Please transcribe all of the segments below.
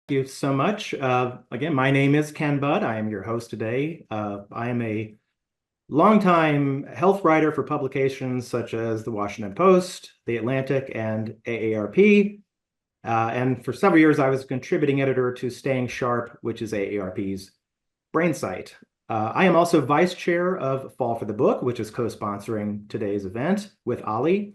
you so much. Again, my name is Ken Budd. I am your host today. I am a longtime health writer for publications such as the Washington Post, the Atlantic, and AARP. And for several years, I was a contributing editor to Staying Sharp, which is AARP's brain site. I am also vice chair of Fall for the Book, which is co-sponsoring today's event with Ali.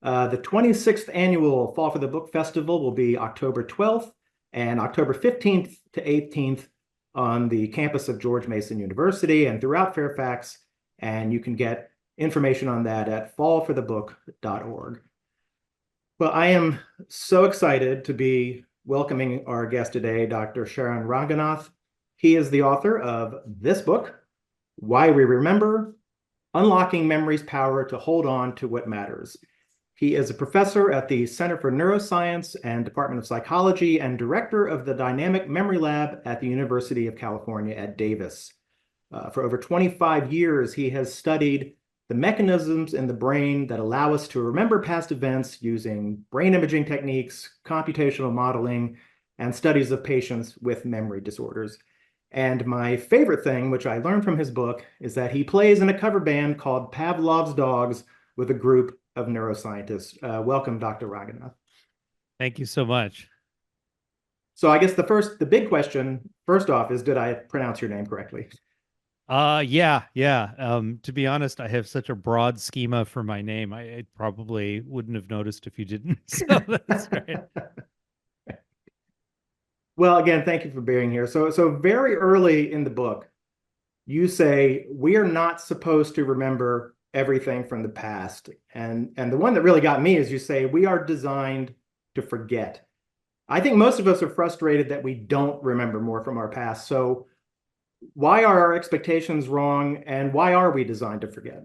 The 26th annual Fall for the Book Festival will be October 12th and October 15th to 18th on the campus of George Mason University and throughout Fairfax. And you can get information on that at fallforthebook.org. Well, I am so excited to be welcoming our guest today, Dr. Charan Ranganath. He is the author of this book, Why We Remember, Unlocking Memory's Power to Hold On to What Matters. He is a professor at the Center for Neuroscience and Department of Psychology and director of the Dynamic Memory Lab at the University of California at Davis. For over 25 years, he has studied the mechanisms in the brain that allow us to remember past events using brain imaging techniques, computational modeling, and studies of patients with memory disorders. And my favorite thing, which I learned from his book, is that he plays in a cover band called Pavlov's Dogs with a group of neuroscientists. Welcome, Dr. Ranganath. Thank you so much. So I guess the big question, first off, is did I pronounce your name correctly? Yeah. To be honest, I have such a broad schema for my name. I probably wouldn't have noticed if you didn't. So that's right. Well, again, thank you for being here. So very early in the book, you say we are not supposed to remember everything from the past. And the one that really got me is you say we are designed to forget. I think most of us are frustrated that we don't remember more from our past. So why are our expectations wrong, and why are we designed to forget?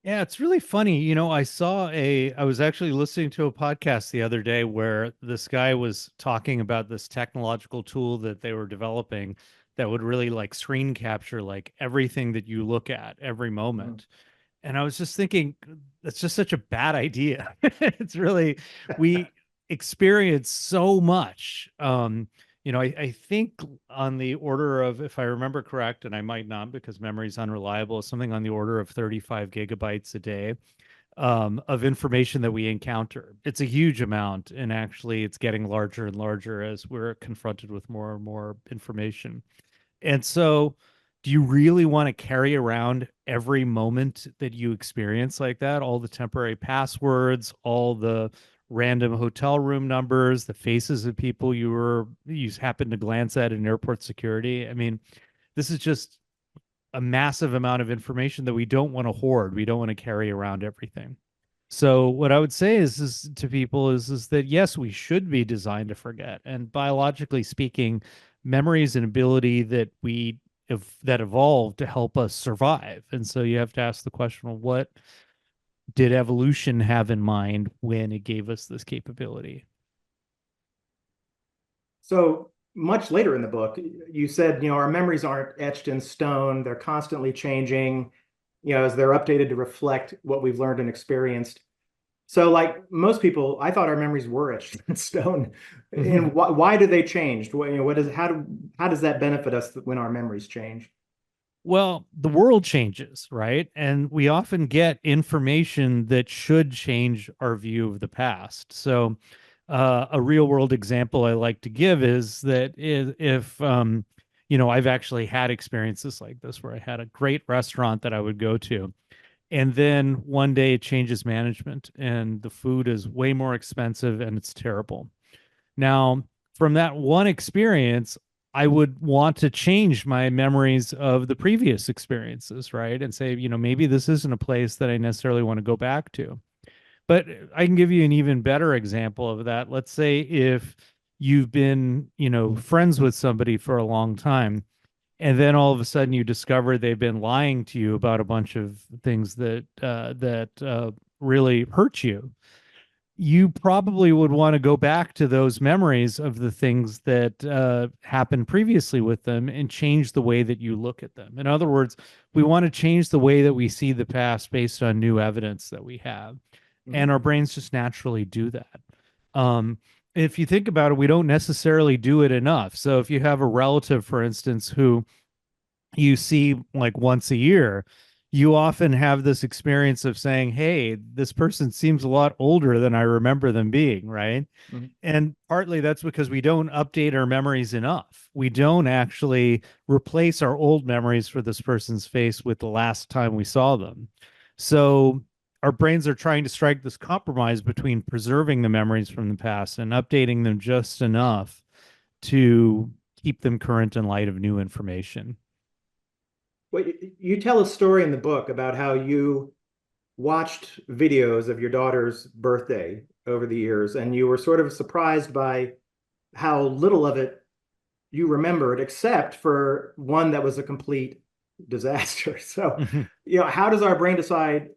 Yeah, it's really funny. I was actually listening to a podcast the other day where this guy was talking about this technological tool that they were developing that would really like screen capture like everything that you look at every moment. And I was just thinking, that's just such a bad idea. It's really, we experience so much. I think on the order of, if I remember correct, and I might not because memory is unreliable, something on the order of 35 gigabytes a day of information that we encounter. It's a huge amount, and actually it's getting larger and larger as we're confronted with more and more information. And so, do you really want to carry around every moment that you experience like that? All the temporary passwords, all the random hotel room numbers, the faces of people you happened to glance at in airport security. I mean, this is just a massive amount of information that we don't want to hoard. We don't want to carry around everything. So what I would say is to people is that yes, we should be designed to forget. And biologically speaking, memory is an ability that that evolved to help us survive. And so you have to ask the question, well, what did evolution have in mind when it gave us this capability? So much later in the book, you said, our memories aren't etched in stone. They're constantly changing, as they're updated to reflect what we've learned and experienced. So like most people, I thought our memories were etched in stone. And why do they change? How does that benefit us when our memories change? Well, the world changes, right? And we often get information that should change our view of the past. So, a real world example I like to give is that if I've actually had experiences like this where I had a great restaurant that I would go to, and then one day it changes management and the food is way more expensive and it's terrible. Now, from that one experience, I would want to change my memories of the previous experiences, right? And say, maybe this isn't a place that I necessarily want to go back to. But I can give you an even better example of that. Let's say if you've been, friends with somebody for a long time, and then all of a sudden you discover they've been lying to you about a bunch of things that really hurt you. You probably would want to go back to those memories of the things that happened previously with them and change the way that you look at them. In other words, we want to change the way that we see the past based on new evidence that we have. And our brains just naturally do that. if you think about it, we don't necessarily do it enough. So if you have a relative, for instance, who you see like once a year, you often have this experience of saying, hey, this person seems a lot older than I remember them being, right? Mhm. And partly that's because we don't update our memories enough. We don't actually replace our old memories for this person's face with the last time we saw them. So our brains are trying to strike this compromise between preserving the memories from the past and updating them just enough to keep them current in light of new information. Well, you tell a story in the book about how you watched videos of your daughter's birthday over the years, and you were sort of surprised by how little of it you remembered, except for one that was a complete disaster. So, how does our brain decide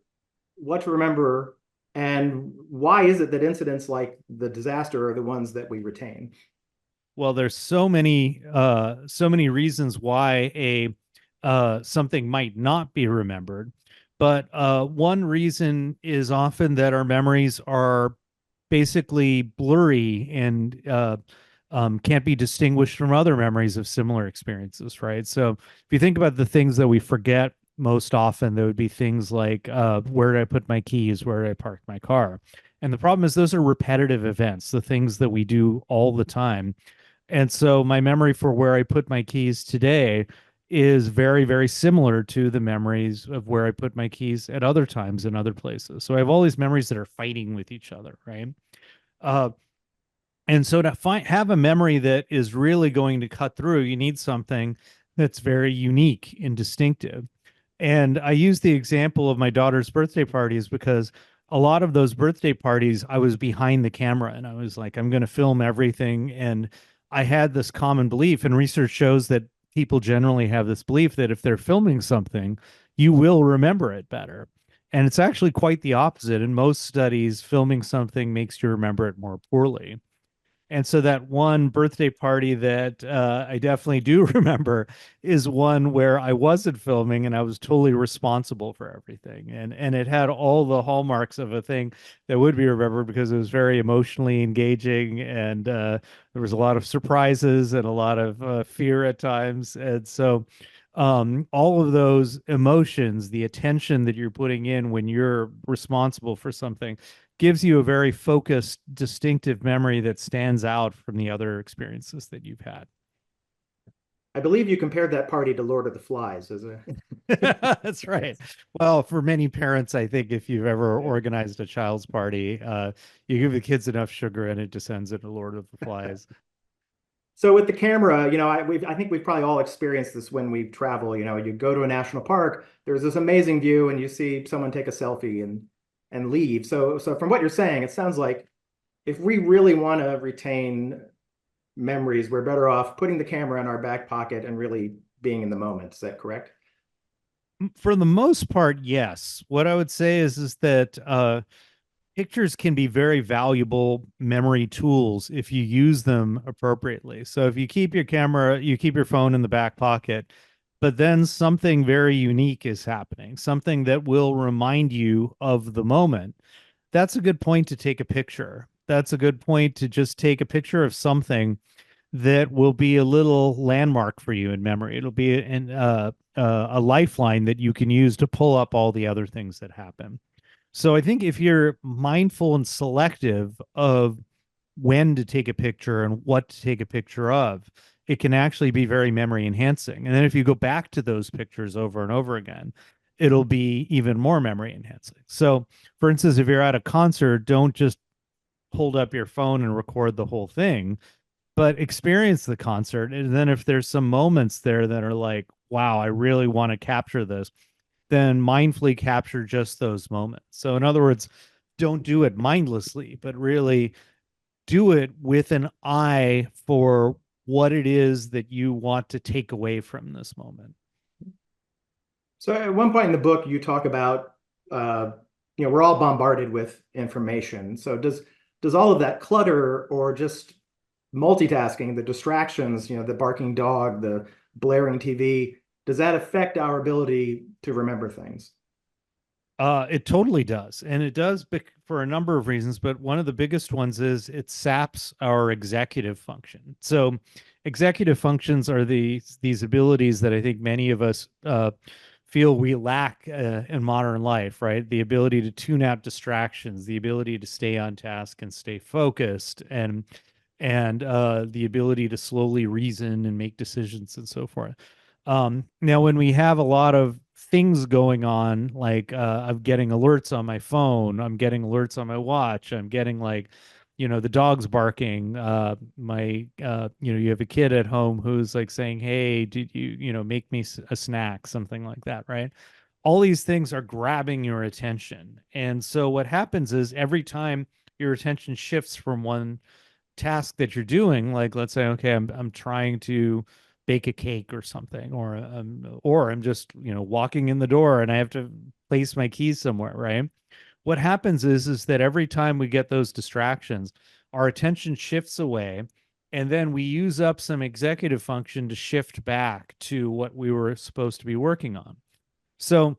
what to remember, and why is it that incidents like the disaster are the ones that we retain? Well, there's so many reasons why a something might not be remembered, but one reason is often that our memories are basically blurry and can't be distinguished from other memories of similar experiences, right? So if you think about the things that we forget most often, there would be things like where did I put my keys, where did I park my car, and the problem is those are repetitive events, the things that we do all the time. And so my memory for where I put my keys today is very, very similar to the memories of where I put my keys at other times in other places. So I have all these memories that are fighting with each other, right? Uh, and so to have a memory that is really going to cut through, you need something that's very unique and distinctive. And I use the example of my daughter's birthday parties because a lot of those birthday parties, I was behind the camera and I was like, I'm going to film everything. And I had this common belief, and research shows that people generally have this belief that if they're filming something, you will remember it better. And it's actually quite the opposite. In most studies, filming something makes you remember it more poorly. And so that one birthday party that I definitely do remember is one where I wasn't filming and I was totally responsible for everything. And it had all the hallmarks of a thing that would be remembered because it was very emotionally engaging, and there was a lot of surprises and a lot of fear at times. And so all of those emotions, the attention that you're putting in when you're responsible for something, gives you a very focused, distinctive memory that stands out from the other experiences that you've had. I believe you compared that party to Lord of the Flies as a That's right. yes. Well, for many parents, I think if you've ever organized a child's party, you give the kids enough sugar and it descends into Lord of the Flies. So with the camera, I think we've probably all experienced this when we travel. You go to a national park, there's this amazing view, and you see someone take a selfie and leave. So from what you're saying, it sounds like if we really want to retain memories, we're better off putting the camera in our back pocket and really being in the moment. Is that correct? For the most part, yes. What I would say is that pictures can be very valuable memory tools if you use them appropriately. So if you keep your camera, you keep your phone in the back pocket, but then something very unique is happening, something that will remind you of the moment. That's a good point to take a picture. That's a good point to just take a picture of something that will be a little landmark for you in memory. It'll be a lifeline that you can use to pull up all the other things that happen. So I think if you're mindful and selective of when to take a picture and what to take a picture of, it can actually be very memory enhancing. And then if you go back to those pictures over and over again, it'll be even more memory enhancing. So, for instance, if you're at a concert, don't just hold up your phone and record the whole thing, but experience the concert. And then if there's some moments there that are like, wow, I really want to capture this, then mindfully capture just those moments. So, in other words, don't do it mindlessly, but really do it with an eye for what it is that you want to take away from this moment. So at one point in the book, you talk about, uh, we're all bombarded with information. So does all of that clutter or just multitasking, the distractions, the barking dog, the blaring TV, does that affect our ability to remember things? It totally does. And it does for a number of reasons, but one of the biggest ones is it saps our executive function. So executive functions are these abilities that I think many of us feel we lack in modern life, right? The ability to tune out distractions, the ability to stay on task and stay focused, and the ability to slowly reason and make decisions and so forth. Now, when we have a lot of things going on, like I'm getting alerts on my phone, I'm getting alerts on my watch, I'm getting like, the dog's barking. You have a kid at home who's like saying, "Hey, did make me a snack?" Something like that, right? All these things are grabbing your attention. And so what happens is every time your attention shifts from one task that you're doing, like let's say, okay, I'm trying to bake a cake or something, or I'm just walking in the door and I have to place my keys somewhere, right? What happens is that every time we get those distractions, our attention shifts away, and then we use up some executive function to shift back to what we were supposed to be working on. So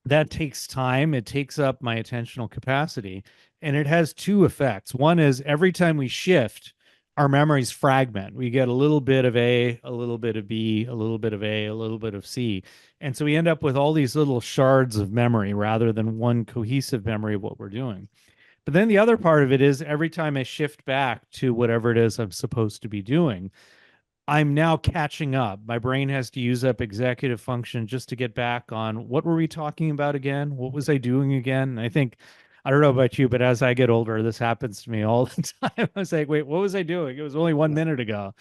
that takes time. It takes up my attentional capacity. And it has two effects. One is every time we shift, our memories fragment. We get a little bit of A, a little bit of B, a little bit of A, a little bit of C. And so we end up with all these little shards of memory rather than one cohesive memory of what we're doing. But then the other part of it is every time I shift back to whatever it is I'm supposed to be doing, I'm now catching up. My brain has to use up executive function just to get back on what were we talking about again? What was I doing again? And I think, I don't know about you, but as I get older, this happens to me all the time. I was like, wait, what was I doing? It was only 1 minute ago.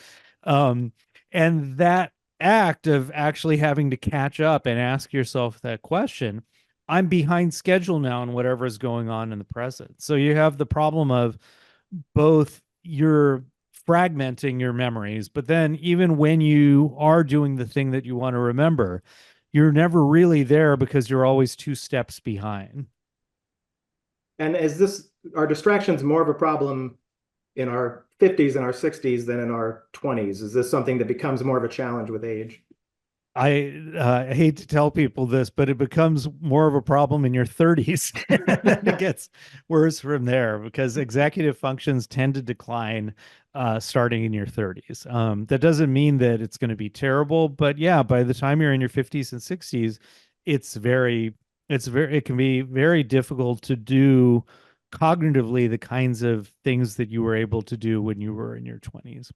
Um, and that act of actually having to catch up and ask yourself that question, I'm behind schedule now in whatever is going on in the present. So you have the problem of both you're fragmenting your memories, but then even when you are doing the thing that you want to remember, you're never really there because you're always two steps behind. And are distractions more of a problem in our 50s and our 60s than in our 20s? Is this something that becomes more of a challenge with age? I hate to tell people this, but it becomes more of a problem in your 30s. And then it gets worse from there because executive functions tend to decline starting in your 30s. That doesn't mean that it's going to be terrible, but yeah, by the time you're in your 50s and 60s, it can be very difficult to do cognitively the kinds of things that you were able to do when you were in your 20s.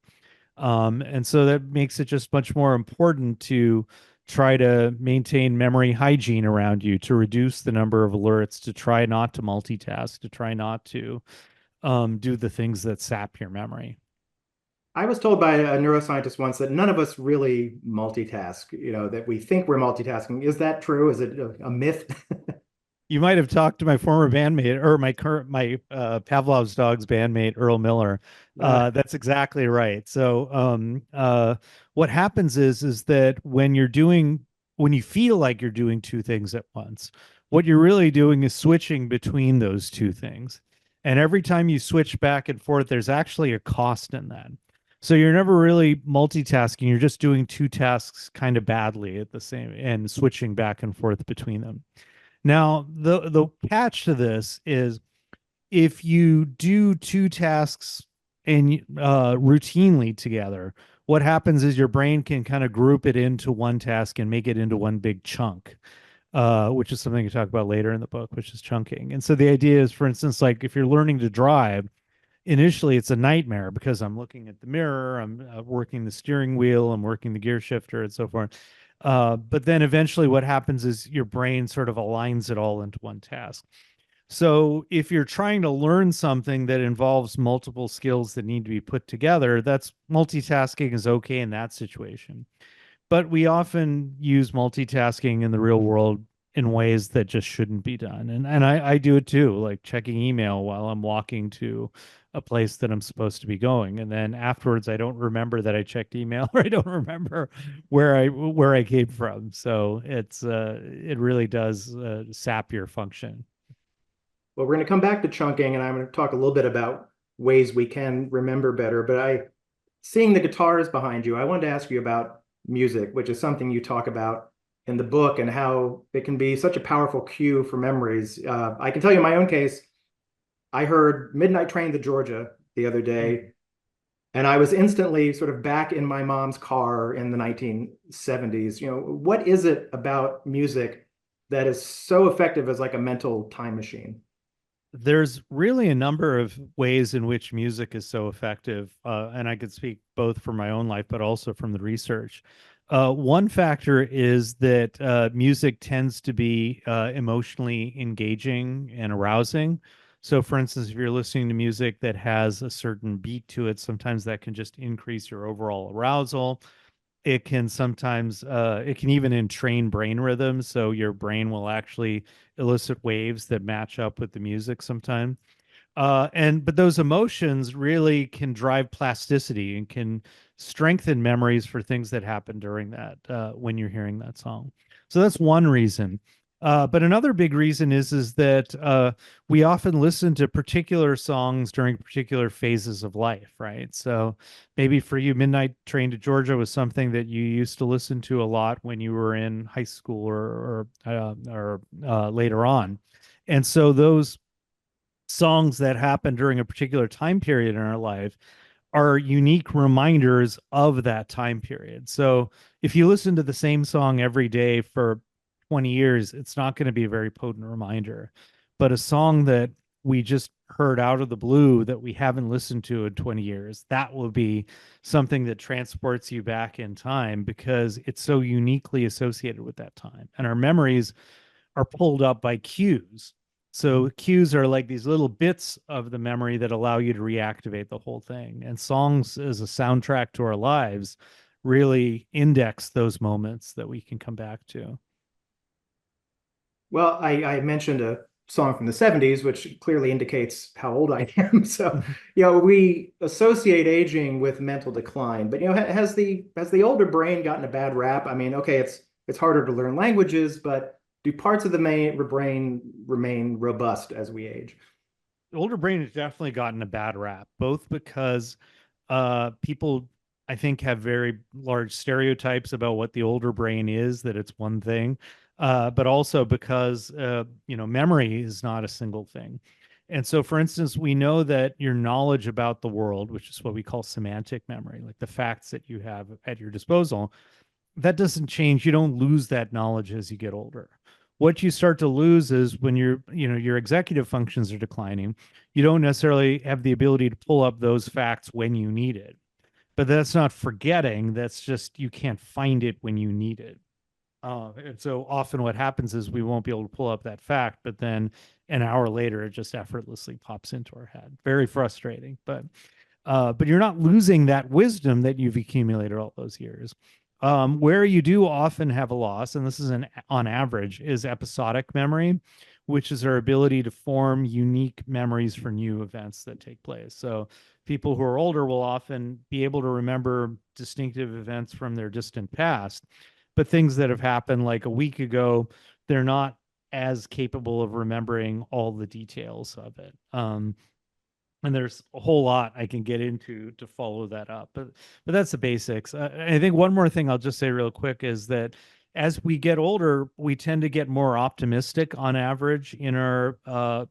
And so that makes it just much more important to try to maintain memory hygiene around you, to reduce the number of alerts, to try not to multitask, to try not to do the things that sap your memory. I was told by a neuroscientist once that none of us really multitask, that we think we're multitasking. Is that true? Is it a myth? You might have talked to my former bandmate or my Pavlov's dog's bandmate Earl Miller. That's exactly right. So what happens is that when you feel like you're doing two things at once, what you're really doing is switching between those two things. And every time you switch back and forth, there's actually a cost in that. So you're never really multitasking. You're just doing two tasks kind of badly at the same and switching back and forth between them. Now, the catch to this is if you do two tasks and routinely together, what happens is your brain can kind of group it into one task and make it into one big chunk, which is something you talk about later in the book, which is chunking. And so the idea is, for instance, like if you're learning to drive, initially it's a nightmare because I'm looking at the mirror, I'm working the steering wheel, I'm working the gear shifter, and so forth. But then eventually, what happens is your brain sort of aligns it all into one task. So if you're trying to learn something that involves multiple skills that need to be put together, that's multitasking is okay in that situation. But we often use multitasking in the real world in ways that just shouldn't be done. And I do it too, like checking email while I'm walking to a place that I'm supposed to be going. And then afterwards I don't remember that I checked email or I don't remember where I came from. So it really does sap your function. Well, we're going to come back to chunking, and I'm going to talk a little bit about ways we can remember better. But seeing the guitars behind you, I wanted to ask you about music, which is something you talk about in the book and how it can be such a powerful cue for memories. I can tell you in my own case, I heard Midnight Train to Georgia the other day, and I was instantly sort of back in my mom's car in the 1970s. What is it about music that is so effective as like a mental time machine? There's really a number of ways in which music is so effective, and I could speak both from my own life, but also from the research. One factor is that music tends to be emotionally engaging and arousing. So, for instance, if you're listening to music that has a certain beat to it, sometimes that can just increase your overall arousal. It can sometimes it can even entrain brain rhythms, so your brain will actually elicit waves that match up with the music sometime. And but those emotions really can drive plasticity and can strengthen memories for things that happen during that when you're hearing that song. So that's one reason. But another big reason is that we often listen to particular songs during particular phases of life, right? So maybe for you, Midnight Train to Georgia was something that you used to listen to a lot when you were in high school or later on, and so those songs that happen during a particular time period in our life are unique reminders of that time period. So if you listen to the same song every day for 20 years, it's not going to be a very potent reminder. But a song that we just heard out of the blue that we haven't listened to in 20 years, that will be something that transports you back in time because it's so uniquely associated with that time. And our memories are pulled up by cues. So cues are like these little bits of the memory that allow you to reactivate the whole thing. And songs as a soundtrack to our lives really index those moments that we can come back to. Well, I mentioned a song from the 70s, which clearly indicates how old I am. So, we associate aging with mental decline, but has the older brain gotten a bad rap? I mean, okay, it's harder to learn languages, but do parts of the brain remain robust as we age? The older brain has definitely gotten a bad rap, both because people I think have very large stereotypes about what the older brain is, that it's one thing, but also because memory is not a single thing. And so, for instance, we know that your knowledge about the world, which is what we call semantic memory, like the facts that you have at your disposal, that doesn't change. You don't lose that knowledge as you get older. What you start to lose is when your executive functions are declining, you don't necessarily have the ability to pull up those facts when you need it. But that's not forgetting. That's just you can't find it when you need it. And so often what happens is we won't be able to pull up that fact, but then an hour later it just effortlessly pops into our head. Very frustrating, but you're not losing that wisdom that you've accumulated all those years. Where you do often have a loss, and this is on average, is episodic memory, which is our ability to form unique memories for new events that take place. So people who are older will often be able to remember distinctive events from their distant past, but things that have happened like a week ago, they're not as capable of remembering all the details of it. And there's a whole lot I can get into to follow that up, but that's the basics. I think one more thing I'll just say real quick is that as we get older, we tend to get more optimistic on average in our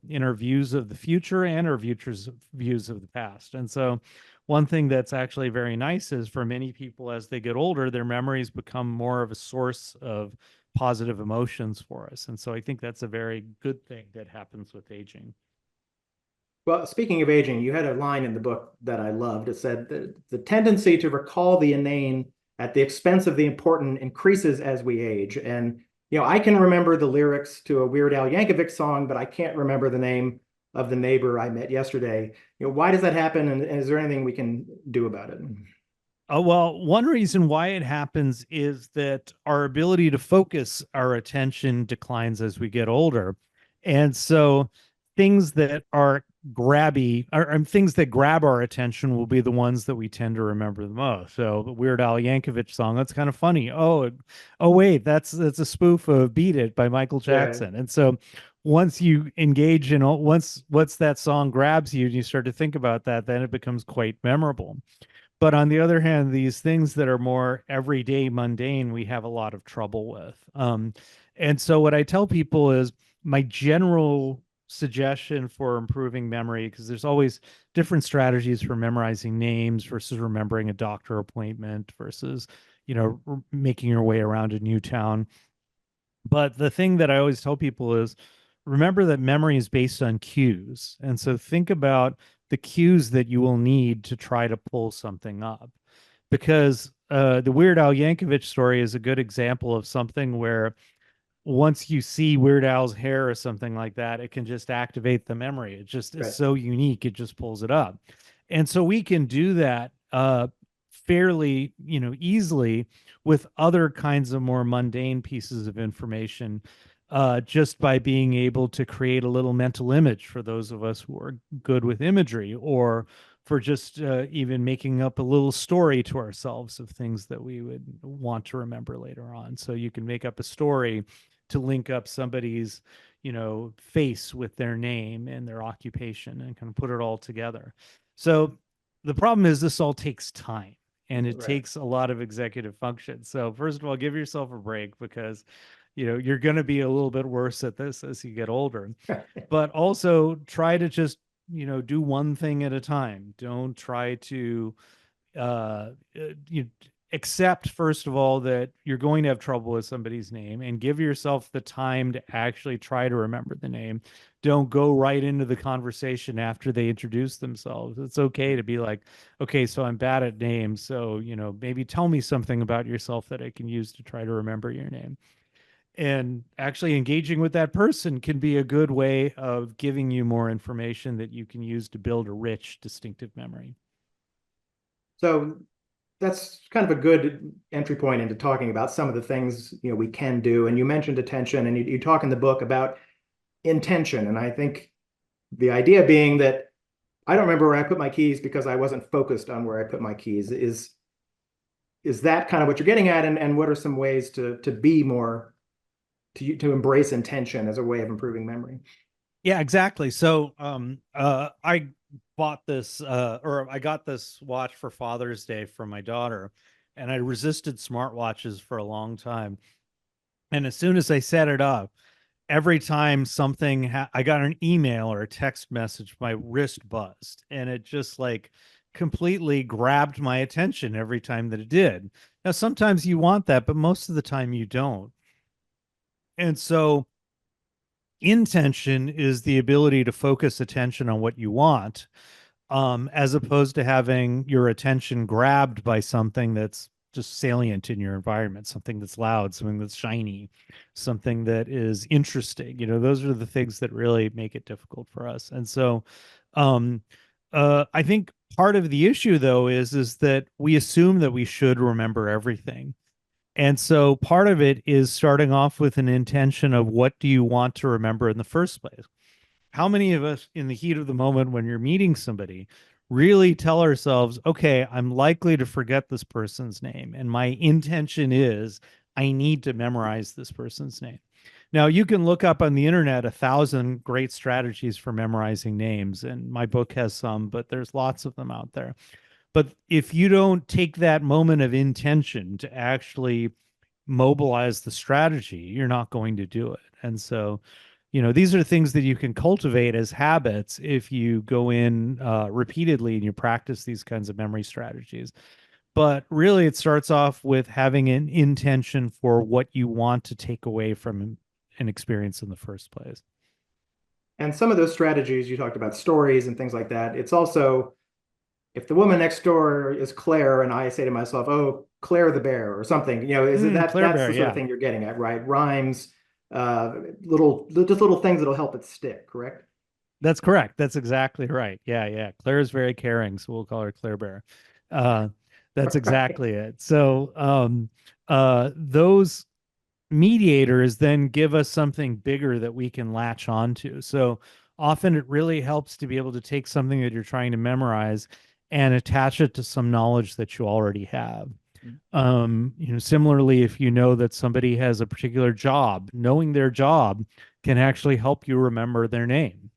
views of the future and our views of the past. And so, one thing that's actually very nice is for many people as they get older, their memories become more of a source of positive emotions for us. And so, I think that's a very good thing that happens with aging. Well, speaking of aging, you had a line in the book that I loved. It said the tendency to recall the inane at the expense of the important increases as we age. And, I can remember the lyrics to a Weird Al Yankovic song, but I can't remember the name of the neighbor I met yesterday. Why does that happen? And is there anything we can do about it? Well, one reason why it happens is that our ability to focus our attention declines as we get older. And so things that are grabby or things that grab our attention will be the ones that we tend to remember the most. So the Weird Al Yankovic song, that's kind of funny. Oh wait, that's a spoof of Beat It by Michael Yeah. Jackson. And so once you engage in once that song grabs you and you start to think about that, then it becomes quite memorable. But on the other hand, these things that are more everyday mundane, we have a lot of trouble with. And so what I tell people is my general suggestion for improving memory, because there's always different strategies for memorizing names versus remembering a doctor appointment versus, making your way around a new town. But the thing that I always tell people is remember that memory is based on cues. And so think about the cues that you will need to try to pull something up. Because the Weird Al Yankovic story is a good example of something where once you see Weird Al's hair or something like that, it can just activate the memory. It just is Right. so unique, it just pulls it up. And so we can do that fairly, easily with other kinds of more mundane pieces of information, just by being able to create a little mental image for those of us who are good with imagery, or for just even making up a little story to ourselves of things that we would want to remember later on. So you can make up a story to link up somebody's, face with their name and their occupation and kind of put it all together. So the problem is this all takes time and it Right. takes a lot of executive function. So first of all, give yourself a break because you're going to be a little bit worse at this as you get older. But also try to just, do one thing at a time. Don't try to you accept first of all that you're going to have trouble with somebody's name and give yourself the time to actually try to remember the name. Don't go right into the conversation after they introduce themselves. It's okay to be like, okay, so I'm bad at names, so maybe tell me something about yourself that I can use to try to remember your name. And actually engaging with that person can be a good way of giving you more information that you can use to build a rich distinctive memory. So that's kind of a good entry point into talking about some of the things we can do. And you mentioned attention, and you talk in the book about intention. And I think the idea being that I don't remember where I put my keys because I wasn't focused on where I put my keys. Is that kind of what you're getting at? And what are some ways to be more to embrace intention as a way of improving memory? Yeah, exactly. So I bought this or I got this watch for Father's Day from my daughter, and I resisted smartwatches for a long time. And as soon as I set it up, every time I got an email or a text message, my wrist buzzed, and it just like completely grabbed my attention every time that it did. Now sometimes you want that, but most of the time you don't. And so intention is the ability to focus attention on what you want, as opposed to having your attention grabbed by something that's just salient in your environment, something that's loud, something that's shiny, something that is interesting. Those are the things that really make it difficult for us. And so, um, I think part of the issue though is that we assume that we should remember everything. And so part of it is starting off with an intention of what do you want to remember in the first place? How many of us in the heat of the moment when you're meeting somebody really tell ourselves, okay, I'm likely to forget this person's name, and my intention is I need to memorize this person's name. Now, you can look up on the internet 1,000 great strategies for memorizing names, and my book has some, but there's lots of them out there. But if you don't take that moment of intention to actually mobilize the strategy, you're not going to do it. And so, these are things that you can cultivate as habits if you go in repeatedly and you practice these kinds of memory strategies. But really, it starts off with having an intention for what you want to take away from an experience in the first place. And some of those strategies you talked about, stories and things like that. It's also if the woman next door is Claire and I say to myself, "Oh, Claire the bear" or something, is it Claire that's Bear, the sort of yeah. thing you're getting at, right? Rhymes, little things that'll help it stick, correct? That's correct. That's exactly right. Yeah, yeah. Claire is very caring, so we'll call her Claire Bear. Uh, that's Right. exactly it. So, those mediators then give us something bigger that we can latch onto. So often it really helps to be able to take something that you're trying to memorize and attach it to some knowledge that you already have. Similarly, if you know that somebody has a particular job, knowing their job can actually help you remember their name.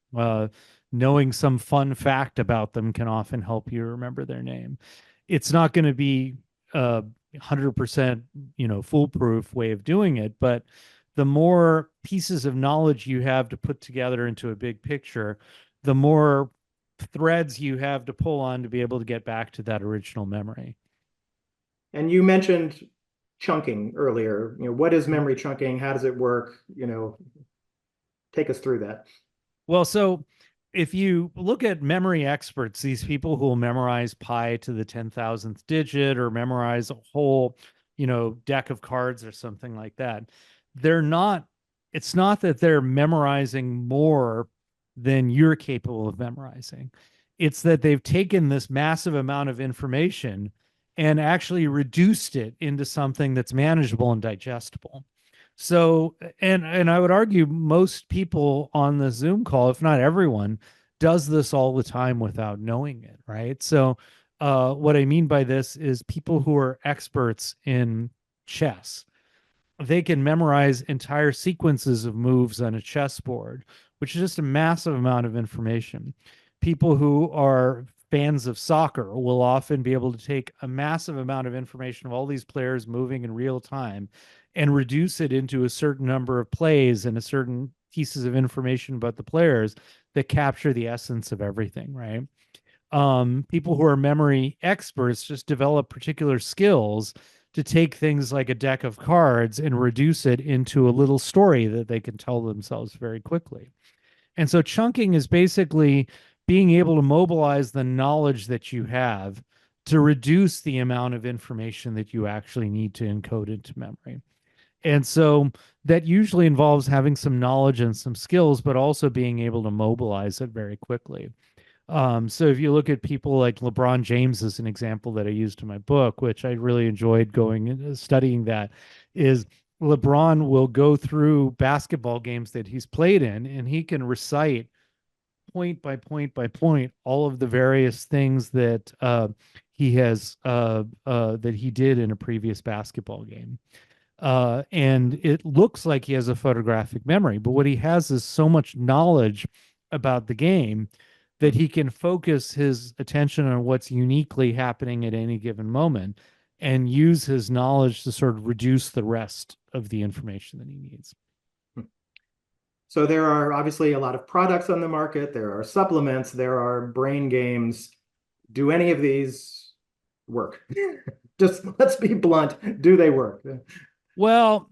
Knowing some fun fact about them can often help you remember their name. It's not going to be a 100%, foolproof way of doing it, but the more pieces of knowledge you have to put together into a big picture, the more threads you have to pull on to be able to get back to that original memory. And you mentioned chunking earlier. What is memory chunking? How does it work? Take us through that. Well, so if you look at memory experts, these people who will memorize pi to the 10,000th digit or memorize a whole, deck of cards or something like that, they're not, it's not that they're memorizing more than you're capable of memorizing. It's that they've taken this massive amount of information and actually reduced it into something that's manageable and digestible. So, and I would argue most people on the Zoom call, if not everyone, does this all the time without knowing it, right? So, what I mean by this is people who are experts in chess, they can memorize entire sequences of moves on a chessboard, which is just a massive amount of information. People who are fans of soccer will often be able to take a massive amount of information of all these players moving in real time and reduce it into a certain number of plays and a certain pieces of information about the players that capture the essence of everything, right? People who are memory experts just develop particular skills to take things like a deck of cards and reduce it into a little story that they can tell themselves very quickly. And so chunking is basically being able to mobilize the knowledge that you have to reduce the amount of information that you actually need to encode into memory. And so that usually involves having some knowledge and some skills, but also being able to mobilize it very quickly. So if you look at people like LeBron James as an example that I used in my book, which I really enjoyed going and studying that, is LeBron will go through basketball games that he's played in, and he can recite point by point by point all of the various things that that he did in a previous basketball game. And it looks like he has a photographic memory, but what he has is so much knowledge about the game that he can focus his attention on what's uniquely happening at any given moment and use his knowledge to sort of reduce the rest of the information that he needs. So there are obviously a lot of products on the market. There are supplements. There are brain games. Do any of these work? Just let's be blunt. Do they work? Well,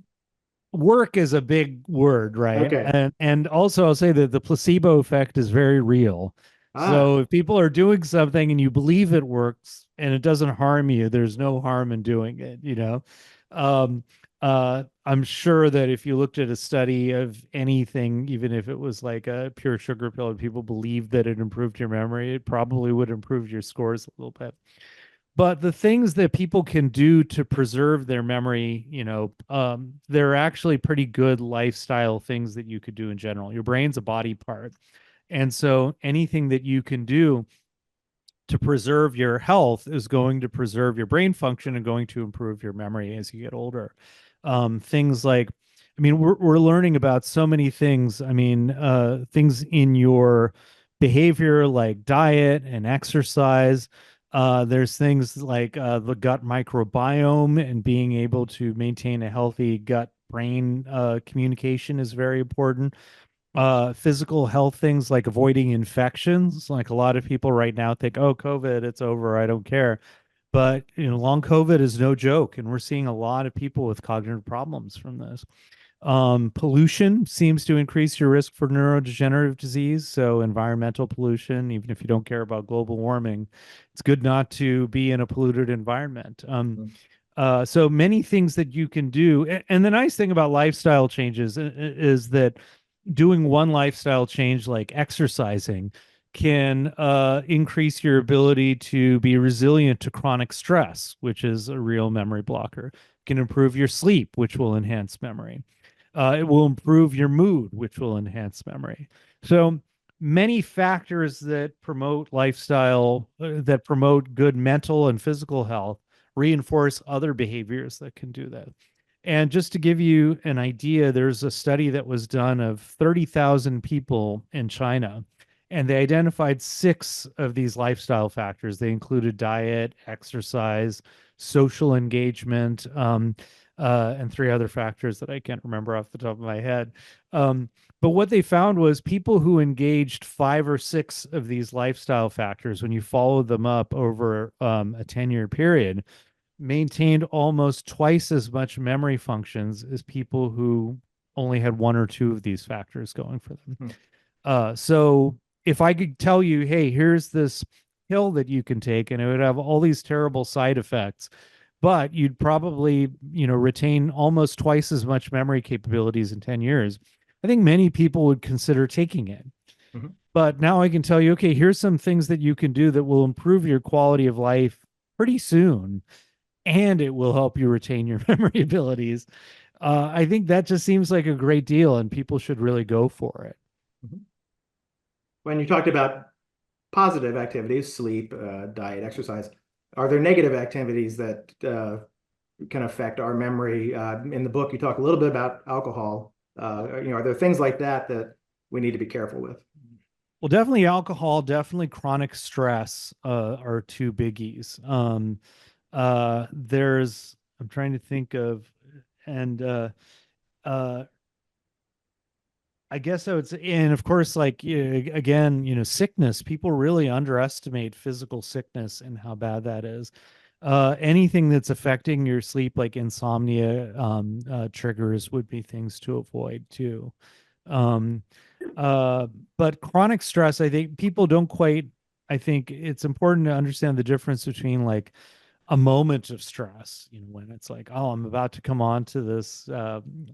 work is a big word, right? Okay. And also I'll say that the placebo effect is very real. Ah, So if people are doing something and you believe it works and it doesn't harm you, there's no harm in doing it. Um, I'm sure that if you looked at a study of anything, even if it was like a pure sugar pill and people believed that it improved your memory, it probably would improve your scores a little bit. But the things that people can do to preserve their memory, they're actually pretty good lifestyle things that you could do in general. Your brain's a body part. And so anything that you can do to preserve your health is going to preserve your brain function and going to improve your memory as you get older. Things like, I mean, we're learning about so many things. I mean, things in your behavior like diet and exercise. There's things like the gut microbiome and being able to maintain a healthy gut brain communication is very important. Physical health things like avoiding infections. Like a lot of people right now think, oh, COVID, it's over, I don't care. But long COVID is no joke, and we're seeing a lot of people with cognitive problems from this. Pollution seems to increase your risk for neurodegenerative disease. So environmental pollution, even if you don't care about global warming, it's good not to be in a polluted environment. So many things that you can do. And the nice thing about lifestyle changes is that doing one lifestyle change like exercising can increase your ability to be resilient to chronic stress, which is a real memory blocker. It can improve your sleep, which will enhance memory. It will improve your mood, which will enhance memory. So many factors that promote lifestyle, that promote good mental and physical health, reinforce other behaviors that can do that. And just to give you an idea, there's a study that was done of 30,000 people in China, And they identified six of these lifestyle factors. They included diet, exercise, social engagement, and three other factors that I can't remember off the top of my head. But what they found was people who engaged five or six of these lifestyle factors, when you followed them up over a 10-year period, maintained almost twice as much memory functions as people who only had one or two of these factors going for them. Hmm. So if I could tell you, hey, here's this pill that you can take, and it would have all these terrible side effects, but you'd probably, retain almost twice as much memory capabilities in 10 years. I think many people would consider taking it. Mhm. But now I can tell you, okay, here's some things that you can do that will improve your quality of life pretty soon, and it will help you retain your memory abilities. I think that just seems like a great deal, and people should really go for it. Mhm. When you talked about positive activities, sleep, diet, exercise, are there negative activities that can affect our memory? In the book, you talk a little bit about alcohol. Are there things like that that we need to be careful with? Well, definitely alcohol, definitely chronic stress are two biggies. I'm trying to think of, and uh, I guess I would say, and of course, like again, sickness. People really underestimate physical sickness and how bad that is. Anything that's affecting your sleep, like insomnia, triggers, would be things to avoid too. Um, uh, but chronic stress, I think people don't quite. I think it's important to understand the difference between like a moment of stress, when it's like, oh, I'm about to come on to this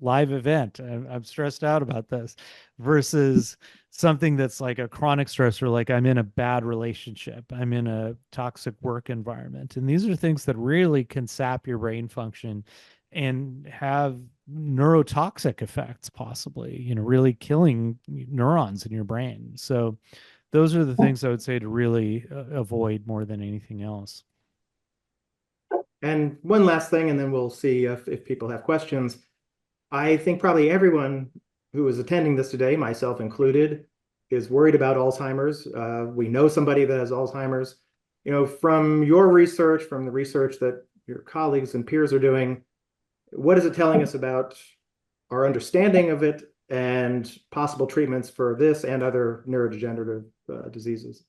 live event. I'm stressed out about this, versus something that's like a chronic stressor, like I'm in a bad relationship, I'm in a toxic work environment. And these are things that really can sap your brain function and have neurotoxic effects, possibly, really killing neurons in your brain. So those are the things I would say to really avoid more than anything else. And one last thing, and then we'll see if people have questions. I think probably everyone who is attending this today, myself included, is worried about Alzheimer's. We know somebody that has Alzheimer's. From your research, from the research that your colleagues and peers are doing, what is it telling us about our understanding of it and possible treatments for this and other neurodegenerative diseases?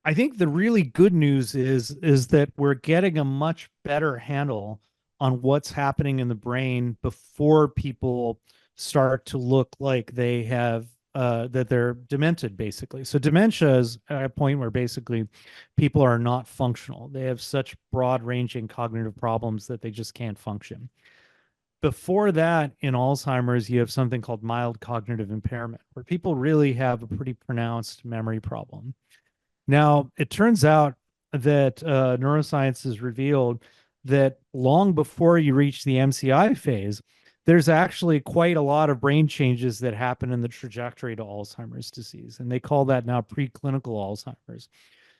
I think the really good news is that we're getting a much better handle on what's happening in the brain before people start to look like they have that they're demented, basically. So dementia is a point where basically people are not functional. They have such broad ranging cognitive problems that they just can't function. Before that, in Alzheimer's, you have something called mild cognitive impairment, where people really have a pretty pronounced memory problem. Now, it turns out that neuroscience has revealed that long before you reach the MCI phase, there's actually quite a lot of brain changes that happen in the trajectory to Alzheimer's disease. And they call that now preclinical Alzheimer's.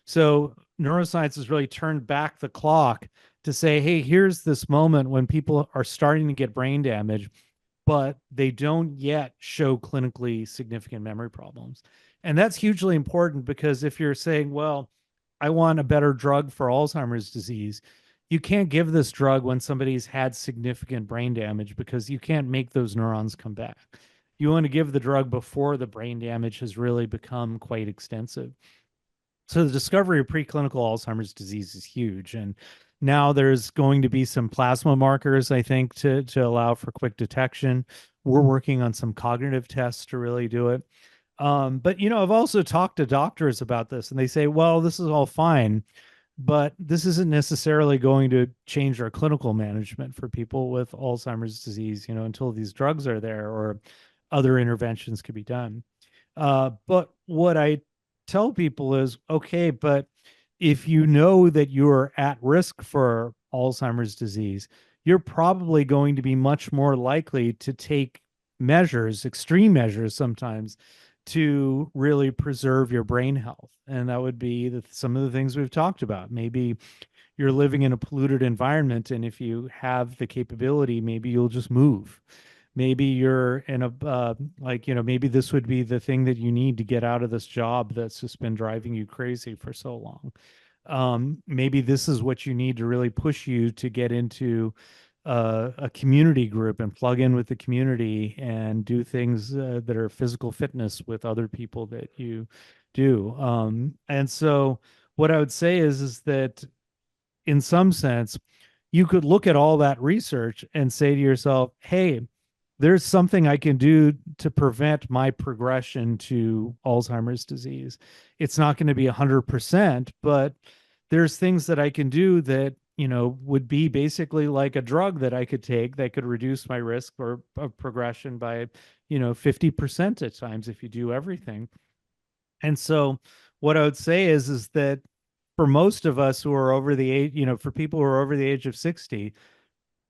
So neuroscience has really turned back the clock to say, hey, here's this moment when people are starting to get brain damage, but they don't yet show clinically significant memory problems. And that's hugely important, because if you're saying, well, I want a better drug for Alzheimer's disease, you can't give this drug when somebody's had significant brain damage, because you can't make those neurons come back. You want to give the drug before the brain damage has really become quite extensive. So the discovery of preclinical Alzheimer's disease is huge. And now there's going to be some plasma markers, I think, to allow for quick detection. We're working on some cognitive tests to really do it. But I've also talked to doctors about this, and they say, well, this is all fine, but this isn't necessarily going to change our clinical management for people with Alzheimer's disease, until these drugs are there or other interventions could be done. But what I tell people is, okay, but if you know that you're at risk for Alzheimer's disease, you're probably going to be much more likely to take measures, extreme measures sometimes, to really preserve your brain health. And that would be some of the things we've talked about. Maybe you're living in a polluted environment, and if you have the capability, maybe you'll just move. Maybe you're in a maybe this would be the thing that you need to get out of this job that's just been driving you crazy for so long. Maybe this is what you need to really push you to get into a community group and plug in with the community and do things that are physical fitness with other people that you do. And so what I would say is that in some sense, you could look at all that research and say to yourself, hey, there's something I can do to prevent my progression to Alzheimer's disease. It's not going to be 100%, but there's things that I can do that, would be basically like a drug that I could take that could reduce my risk of progression by, 50% at times if you do everything. And so what I would say is that for most of us who are over the age, for people who are over the age of 60,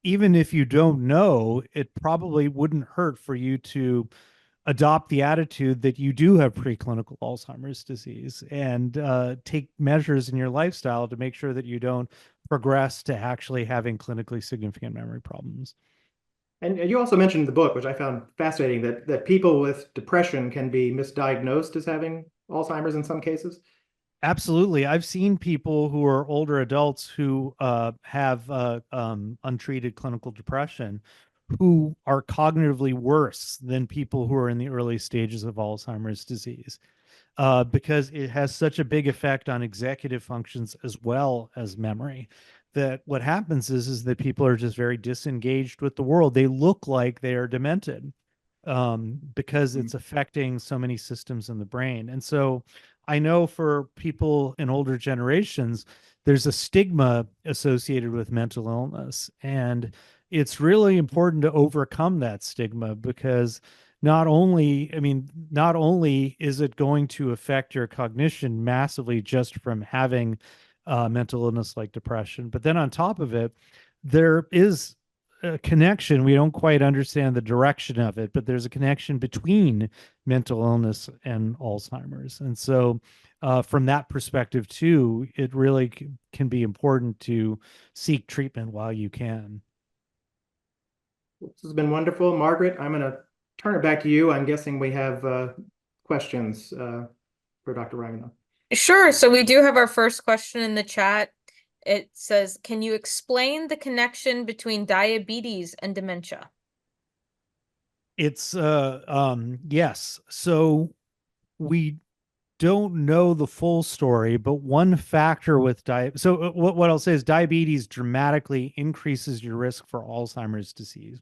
even if you don't know, it probably wouldn't hurt for you to adopt the attitude that you do have preclinical Alzheimer's disease and take measures in your lifestyle to make sure that you don't progress to actually having clinically significant memory problems. And you also mentioned in the book, which I found fascinating, that people with depression can be misdiagnosed as having Alzheimer's in some cases. Absolutely. I've seen people who are older adults who have untreated clinical depression who are cognitively worse than people who are in the early stages of Alzheimer's disease because it has such a big effect on executive functions as well as memory. That what happens is that people are just very disengaged with the world. They look like they are demented because it's affecting so many systems in the brain. And so I know for people in older generations, there's a stigma associated with mental illness. And it's really important to overcome that stigma because not only is it going to affect your cognition massively just from having mental illness like depression, but then on top of it, there is a connection. We don't quite understand the direction of it, but there's a connection between mental illness and Alzheimer's. And so, from that perspective, too, it really can be important to seek treatment while you can. This has been wonderful. Margaret, I'm going to turn it back to you. I'm guessing we have questions for Dr. Ranganath. Sure. So we do have our first question in the chat. It says, can you explain the connection between diabetes and dementia? It's yes. So we don't know the full story, but one factor with diabetes. So what I'll say is diabetes dramatically increases your risk for Alzheimer's disease,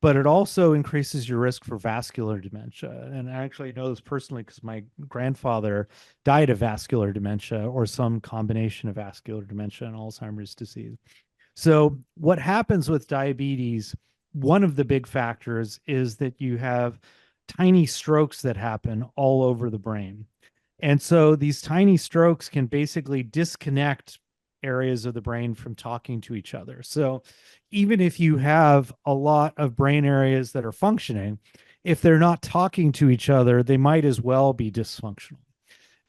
but it also increases your risk for vascular dementia. And I actually know this personally because my grandfather died of vascular dementia or some combination of vascular dementia and Alzheimer's disease. So what happens with diabetes, one of the big factors is that you have tiny strokes that happen all over the brain. And so these tiny strokes can basically disconnect areas of the brain from talking to each other. So even if you have a lot of brain areas that are functioning, if they're not talking to each other, they might as well be dysfunctional.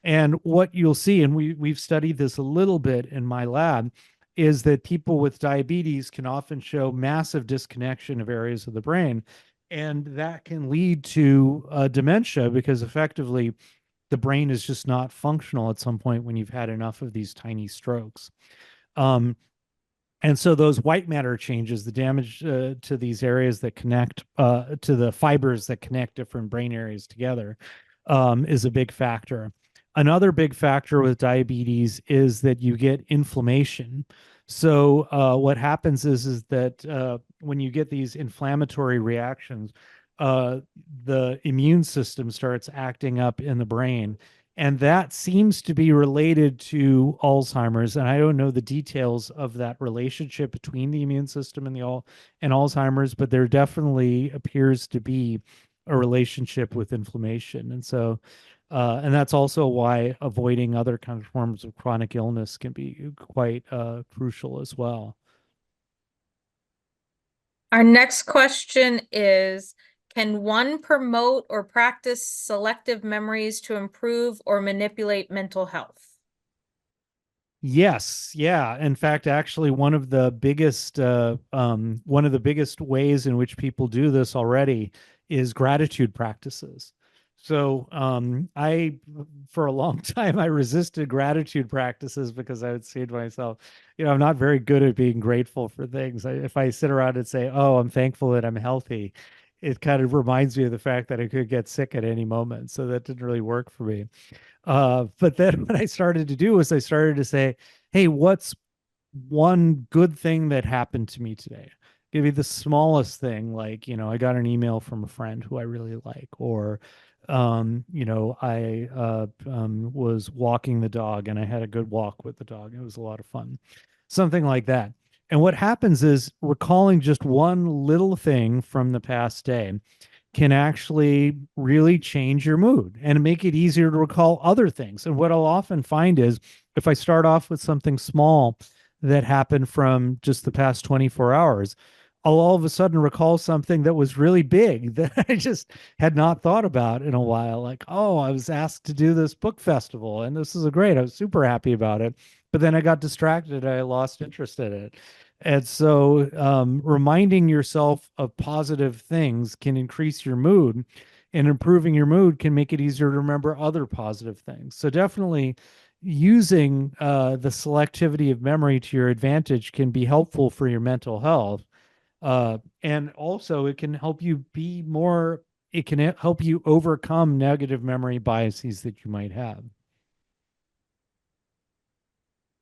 And what you'll see, and we've studied this a little bit in my lab, is that people with diabetes can often show massive disconnection of areas of the brain. And that can lead to dementia because effectively the brain is just not functional at some point when you've had enough of these tiny strokes. And so those white matter changes, the damage to these areas that connect to the fibers that connect different brain areas together is a big factor. Another big factor with diabetes is that you get inflammation. So what happens is that when you get these inflammatory reactions, the immune system starts acting up in the brain. And that seems to be related to Alzheimer's. And I don't know the details of that relationship between the immune system and Alzheimer's, but there definitely appears to be a relationship with inflammation. And so, and that's also why avoiding other kind of forms of chronic illness can be quite crucial as well. Our next question is, can one promote or practice selective memories to improve or manipulate mental health? Yes, yeah. In fact, actually, one of the biggest ways in which people do this already is gratitude practices. So, for a long time, I resisted gratitude practices because I would say to myself, I'm not very good at being grateful for things. If I sit around and say, "Oh, I'm thankful that I'm healthy," it kind of reminds me of the fact that I could get sick at any moment. So that didn't really work for me. But then what I started to do was I started to say, hey, what's one good thing that happened to me today? Give me the smallest thing, like, I got an email from a friend who I really like, or, I was walking the dog and I had a good walk with the dog. It was a lot of fun, something like that. And what happens is recalling just one little thing from the past day can actually really change your mood and make it easier to recall other things. And what I'll often find is if I start off with something small that happened from just the past 24 hours, I'll all of a sudden recall something that was really big that I just had not thought about in a while. Like, oh, I was asked to do this book festival and this is great. I was super happy about it. But then I got distracted. I lost interest in it. And so, reminding yourself of positive things can increase your mood, and improving your mood can make it easier to remember other positive things. So, definitely using the selectivity of memory to your advantage can be helpful for your mental health. And also, it can help you be more, it can help you overcome negative memory biases that you might have.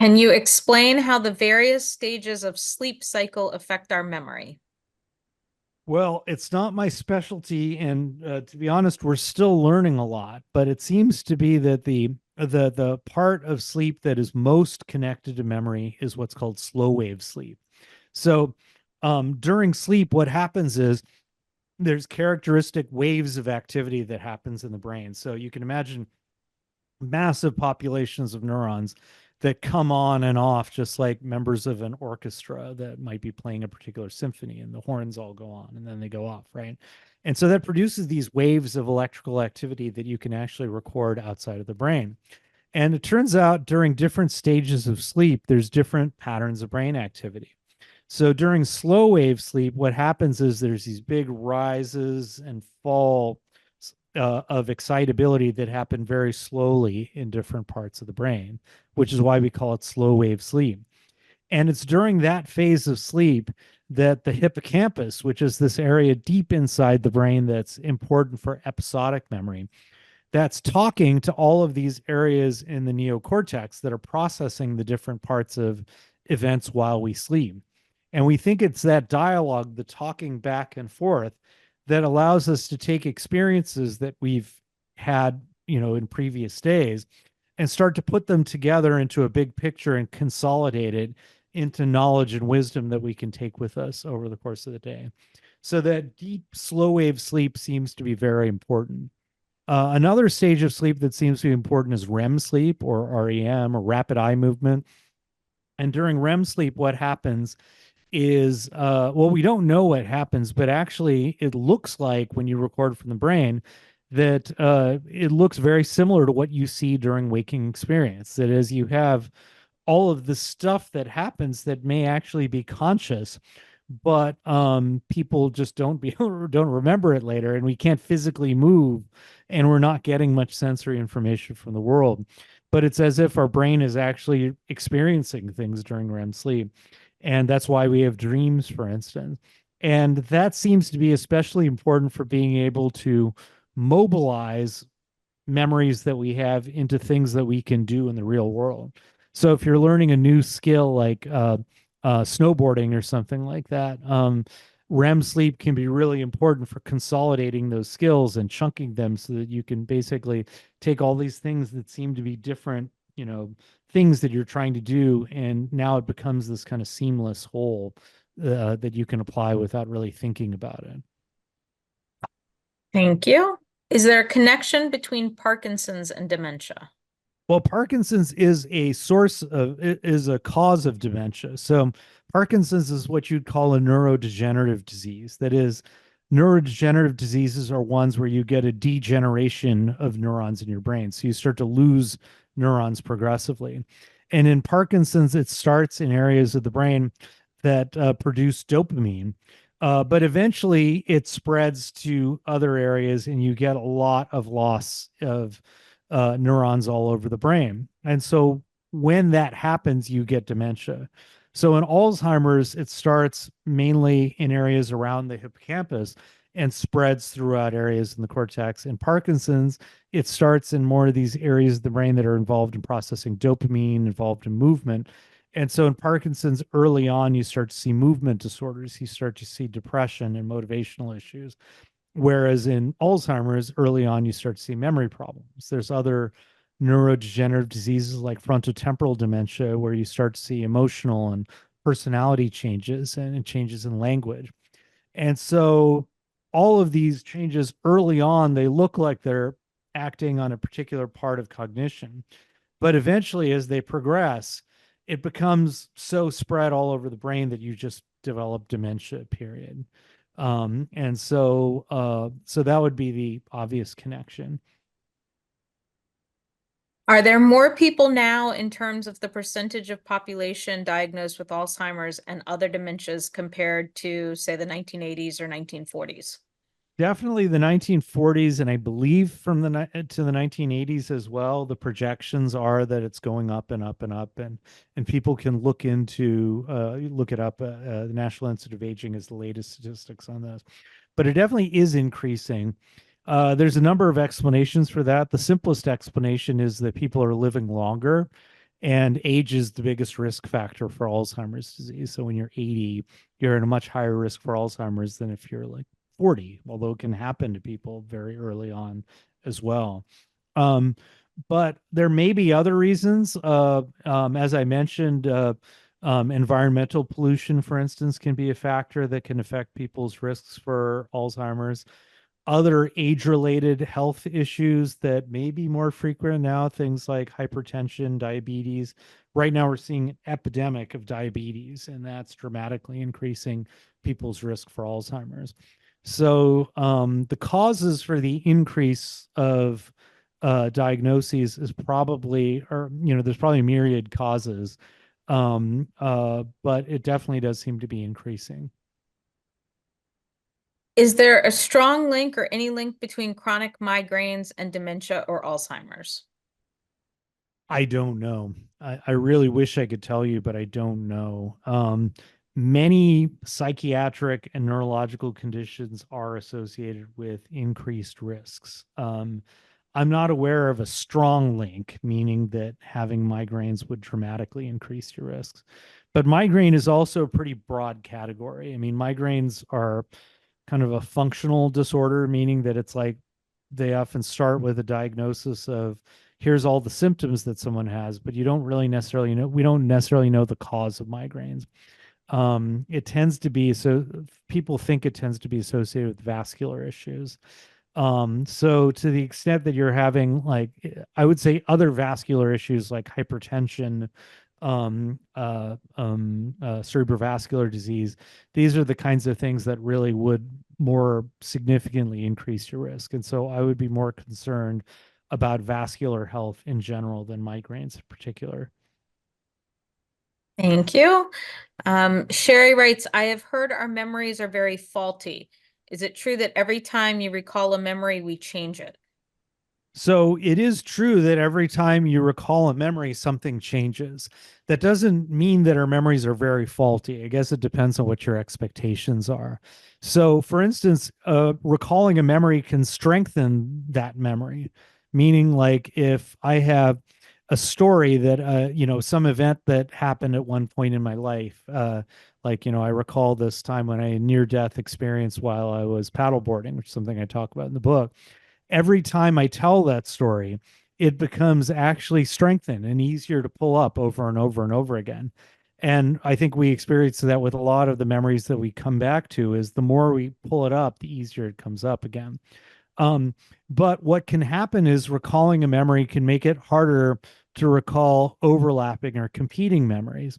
Can you explain how the various stages of sleep cycle affect our memory? Well, it's not my specialty, and to be honest, we're still learning a lot. But it seems to be that the part of sleep that is most connected to memory is what's called slow wave sleep. So, during sleep, what happens is there's characteristic waves of activity that happens in the brain. So you can imagine massive populations of neurons that come on and off just like members of an orchestra that might be playing a particular symphony, and the horns all go on and then they go off, right? And so that produces these waves of electrical activity that you can actually record outside of the brain. And it turns out during different stages of sleep there's different patterns of brain activity. So during slow wave sleep, what happens is there's these big rises and fall of excitability that happen very slowly in different parts of the brain, which is why we call it slow wave sleep. And it's during that phase of sleep that the hippocampus, which is this area deep inside the brain that's important for episodic memory, that's talking to all of these areas in the neocortex that are processing the different parts of events while we sleep. And we think it's that dialogue, the talking back and forth, that allows us to take experiences that we've had, in previous days and start to put them together into a big picture and consolidate it into knowledge and wisdom that we can take with us over the course of the day. So that deep, slow wave sleep seems to be very important. Another stage of sleep that seems to be important is REM sleep, or REM, or rapid eye movement. And during REM sleep, what happens is, well, we don't know what happens, but actually it looks like when you record from the brain that it looks very similar to what you see during waking experience. That is, you have all of the stuff that happens that may actually be conscious, but people just don't remember it later, and we can't physically move, and we're not getting much sensory information from the world. But it's as if our brain is actually experiencing things during REM sleep. And that's why we have dreams, for instance. And that seems to be especially important for being able to mobilize memories that we have into things that we can do in the real world. So if you're learning a new skill like snowboarding or something like that, REM sleep can be really important for consolidating those skills and chunking them so that you can basically take all these things that seem to be different, things that you're trying to do, and now it becomes this kind of seamless whole that you can apply without really thinking about it. Thank you. Is there a connection between Parkinson's and dementia? Well, Parkinson's is a cause of dementia. So Parkinson's is what you'd call a neurodegenerative disease. That is, neurodegenerative diseases are ones where you get a degeneration of neurons in your brain. So you start to lose neurons progressively. And in Parkinson's, it starts in areas of the brain that produce dopamine. But eventually it spreads to other areas, and you get a lot of loss of neurons all over the brain. And so when that happens, you get dementia. So in Alzheimer's, it starts mainly in areas around the hippocampus and spreads throughout areas in the cortex. In Parkinson's, it starts in more of these areas of the brain that are involved in processing dopamine, involved in movement. And so in Parkinson's, early on, you start to see movement disorders, you start to see depression and motivational issues. Whereas in Alzheimer's, early on, you start to see memory problems. There's other neurodegenerative diseases like frontotemporal dementia, where you start to see emotional and personality changes and changes in language. And so all of these changes early on, they look like they're acting on a particular part of cognition. But eventually, as they progress, it becomes so spread all over the brain that you just develop dementia, period. So that would be the obvious connection. Are there more people now in terms of the percentage of population diagnosed with Alzheimer's and other dementias compared to, say, the 1980s or 1940s? Definitely the 1940s, and I believe from the to the 1980s as well. The projections are that it's going up and up and up, and people can look it up. The National Institute of Aging is the latest statistics on this, but it definitely is increasing. There's a number of explanations for that. The simplest explanation is that people are living longer, and age is the biggest risk factor for Alzheimer's disease. So when you're 80, you're at a much higher risk for Alzheimer's than if you're like 40, although it can happen to people very early on as well. But there may be other reasons. As I mentioned, environmental pollution, for instance, can be a factor that can affect people's risks for Alzheimer's. Other age-related health issues that may be more frequent now, things like hypertension, diabetes. Right now, we're seeing an epidemic of diabetes, and that's dramatically increasing people's risk for Alzheimer's. So the causes for the increase of diagnoses is probably, there's probably myriad causes, but it definitely does seem to be increasing. Is there a strong link or any link between chronic migraines and dementia or Alzheimer's? I don't know. I really wish I could tell you, but I don't know. Many psychiatric and neurological conditions are associated with increased risks. I'm not aware of a strong link, meaning that having migraines would dramatically increase your risks. But migraine is also a pretty broad category. I mean, migraines are kind of a functional disorder, meaning that it's like they often start with a diagnosis of here's all the symptoms that someone has, but you don't really necessarily know, we don't necessarily know the cause of migraines. It tends to be, so people think it tends to be associated with vascular issues. So to the extent that you're having, like, I would say other vascular issues like hypertension, cerebrovascular disease, these are the kinds of things that really would more significantly increase your risk. And so I would be more concerned about vascular health in general than migraines in particular. Thank you. Sherry writes, I have heard our memories are very faulty. Is it true that every time you recall a memory, we change it? So it is true that every time you recall a memory, something changes. That doesn't mean that our memories are very faulty. I guess it depends on what your expectations are. So, for instance, recalling a memory can strengthen that memory, meaning like if I have a story that, some event that happened at one point in my life, I recall this time when I had near-death experience while I was paddleboarding, which is something I talk about in the book. Every time I tell that story, it becomes actually strengthened and easier to pull up over and over and over again. And I think we experience that with a lot of the memories that we come back to, is the more we pull it up, the easier it comes up again. But what can happen is recalling a memory can make it harder to recall overlapping or competing memories.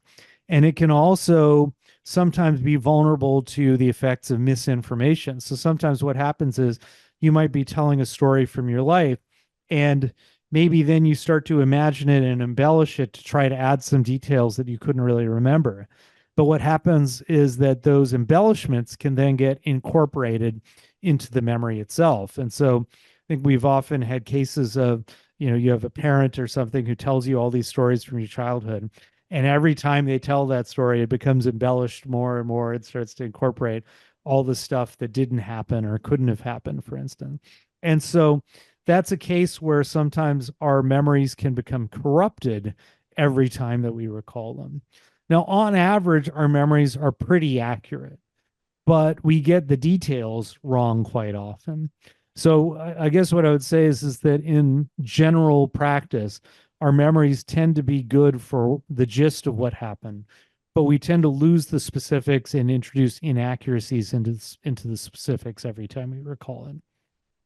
And it can also sometimes be vulnerable to the effects of misinformation. So sometimes what happens is you might be telling a story from your life, and maybe then you start to imagine it and embellish it to try to add some details that you couldn't really remember. But what happens is that those embellishments can then get incorporated into the memory itself. And so I think we've often had cases of, you have a parent or something who tells you all these stories from your childhood. And every time they tell that story, it becomes embellished more and more. It starts to incorporate all the stuff that didn't happen or couldn't have happened, for instance. And so that's a case where sometimes our memories can become corrupted every time that we recall them. Now, on average, our memories are pretty accurate, but we get the details wrong quite often. So I guess what I would say is that in general practice, our memories tend to be good for the gist of what happened, but we tend to lose the specifics and introduce inaccuracies into the specifics every time we recall it.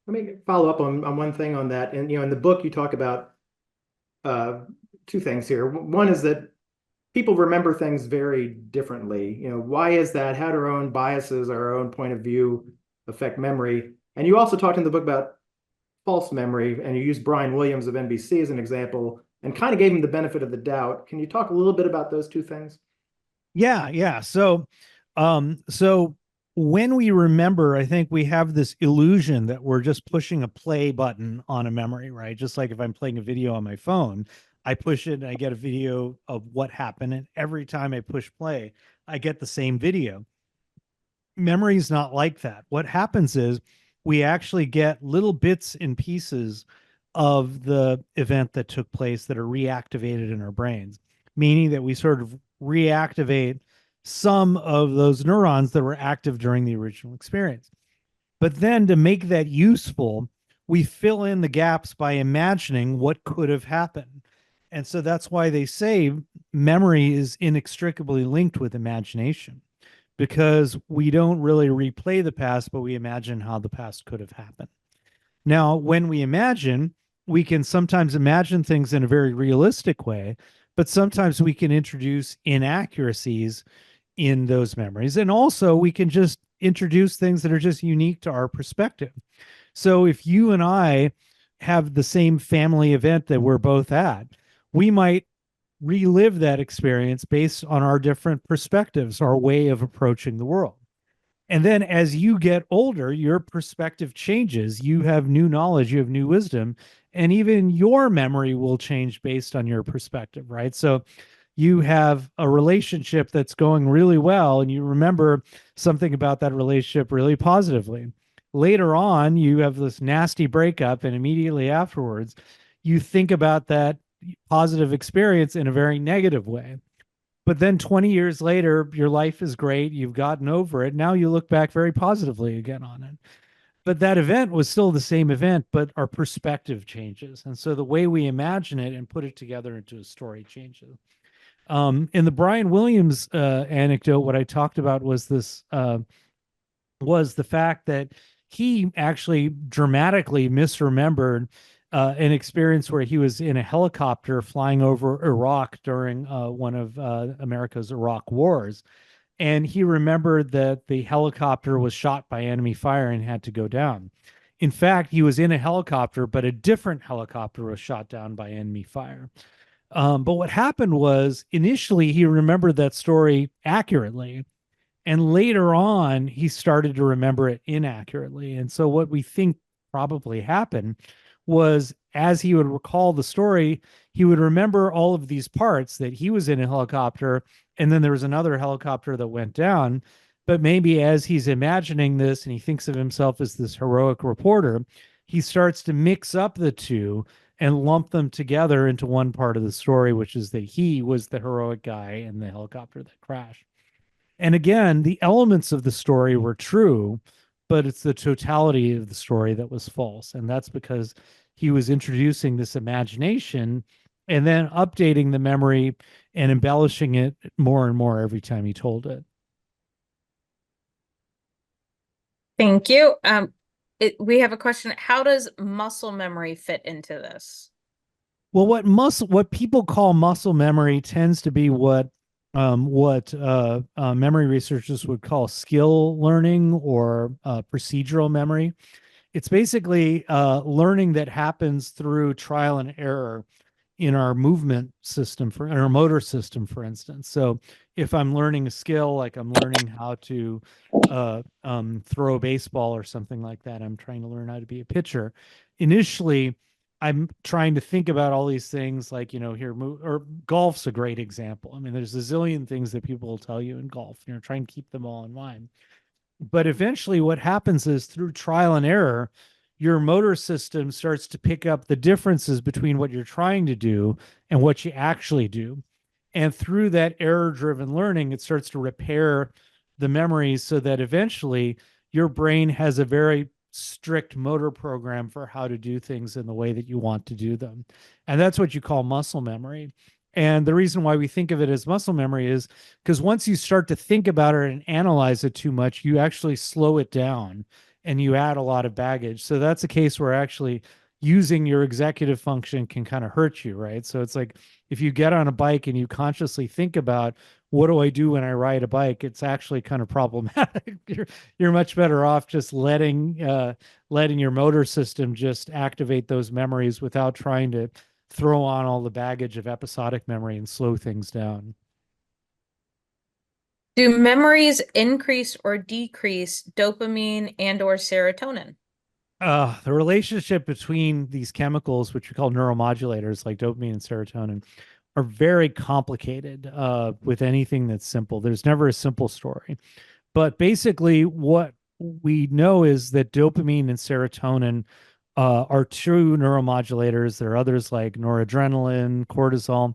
Let me follow up on one thing on that. And in the book you talk about two things here. One is that people remember things very differently. Why is that? How do our own biases, our own point of view affect memory? And you also talked in the book about false memory, and you used Brian Williams of NBC as an example and kind of gave him the benefit of the doubt. Can you talk a little bit about those two things? Yeah. So when we remember, I think we have this illusion that we're just pushing a play button on a memory, right? Just like if I'm playing a video on my phone, I push it and I get a video of what happened. And every time I push play, I get the same video. Memory is not like that. What happens is we actually get little bits and pieces of the event that took place that are reactivated in our brains, meaning that we sort of reactivate some of those neurons that were active during the original experience. But then to make that useful, we fill in the gaps by imagining what could have happened. And so that's why they say memory is inextricably linked with imagination, because we don't really replay the past, but we imagine how the past could have happened. Now, when we imagine, we can sometimes imagine things in a very realistic way, but sometimes we can introduce inaccuracies in those memories. And also, we can just introduce things that are just unique to our perspective. So if you and I have the same family event that we're both at, we might relive that experience based on our different perspectives, our way of approaching the world. And then as you get older, your perspective changes. You have new knowledge, you have new wisdom, and even your memory will change based on your perspective, right? So you have a relationship that's going really well, and you remember something about that relationship really positively. Later on, you have this nasty breakup, and immediately afterwards, you think about that positive experience in a very negative way. But then 20 years later, your life is great. You've gotten over it. Now you look back very positively again on it. But that event was still the same event, but our perspective changes. And so the way we imagine it and put it together into a story changes. In the Brian Williams anecdote, what I talked about was this was the fact that he actually dramatically misremembered an experience where he was in a helicopter flying over Iraq during one of America's Iraq wars. And he remembered that the helicopter was shot by enemy fire and had to go down. In fact, he was in a helicopter, but a different helicopter was shot down by enemy fire. But what happened was initially he remembered that story accurately. And later on, he started to remember it inaccurately. And so what we think probably happened was as he would recall the story, he would remember all of these parts that he was in a helicopter, and then there was another helicopter that went down. But maybe as he's imagining this and he thinks of himself as this heroic reporter, he starts to mix up the two and lump them together into one part of the story, which is that he was the heroic guy in the helicopter that crashed. And again, the elements of the story were true, but it's the totality of the story that was false. And that's because he was introducing this imagination and then updating the memory and embellishing it more and more every time he told it. Thank you. We have a question. How does muscle memory fit into this? Well, what people call muscle memory tends to be what memory researchers would call skill learning or procedural memory. It's basically learning that happens through trial and error in our movement system for in our motor system, for instance. So if I'm learning a skill, like I'm learning how to throw a baseball or something like that, I'm trying to learn how to be a pitcher. Initially, I'm trying to think about all these things like, or golf's a great example. I mean, there's a zillion things that people will tell you in golf, try and keep them all in mind. But eventually what happens is through trial and error, your motor system starts to pick up the differences between what you're trying to do and what you actually do. And through that error driven learning, it starts to repair the memories so that eventually your brain has a very strict motor program for how to do things in the way that you want to do them. And that's what you call muscle memory. And the reason why we think of it as muscle memory is because once you start to think about it and analyze it too much, you actually slow it down and you add a lot of baggage. So that's a case where actually using your executive function can kind of hurt you, right? So it's like if you get on a bike and you consciously think about what do I do when I ride a bike, it's actually kind of problematic. You're much better off just letting your motor system just activate those memories without trying to throw on all the baggage of episodic memory and slow things down. Do memories increase or decrease dopamine and or serotonin? The relationship between these chemicals, which we call neuromodulators like dopamine and serotonin, are very complicated with anything that's simple. There's never a simple story. But basically, what we know is that dopamine and serotonin are true neuromodulators. There are others like noradrenaline, cortisol,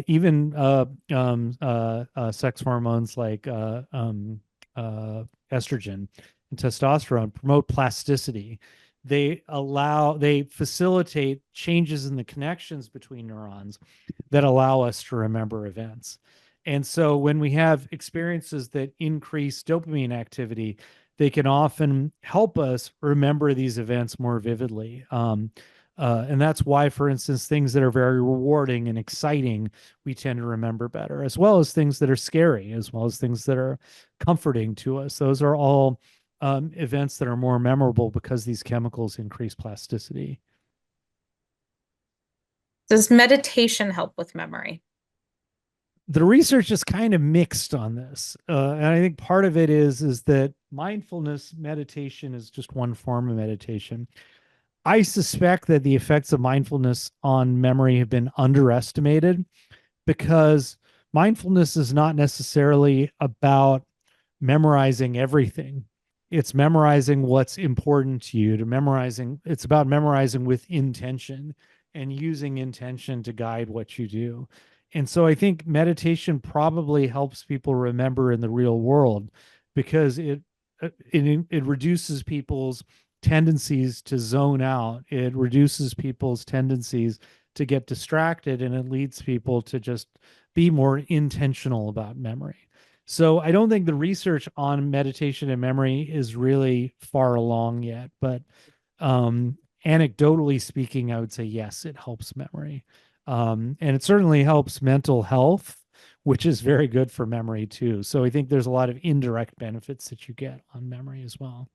even sex hormones like estrogen and testosterone promote plasticity. They facilitate changes in the connections between neurons that allow us to remember events. And so when we have experiences that increase dopamine activity, they can often help us remember these events more vividly. And that's why, for instance, things that are very rewarding and exciting, we tend to remember better, as well as things that are scary, as well as things that are comforting to us. Those are all events that are more memorable because these chemicals increase plasticity. Does meditation help with memory? The research is kind of mixed on this, and I think part of it is that mindfulness meditation is just one form of meditation. I suspect that the effects of mindfulness on memory have been underestimated because mindfulness is not necessarily about memorizing everything. It's memorizing what's important to you, it's about memorizing with intention and using intention to guide what you do. And so I think meditation probably helps people remember in the real world because it reduces people's tendencies to zone out. It reduces people's tendencies to get distracted, and it leads people to just be more intentional about memory. So I don't think the research on meditation and memory is really far along yet, but anecdotally speaking, I would say yes, it helps memory. And it certainly helps mental health, which is very good for memory too. So I think there's a lot of indirect benefits that you get on memory as well.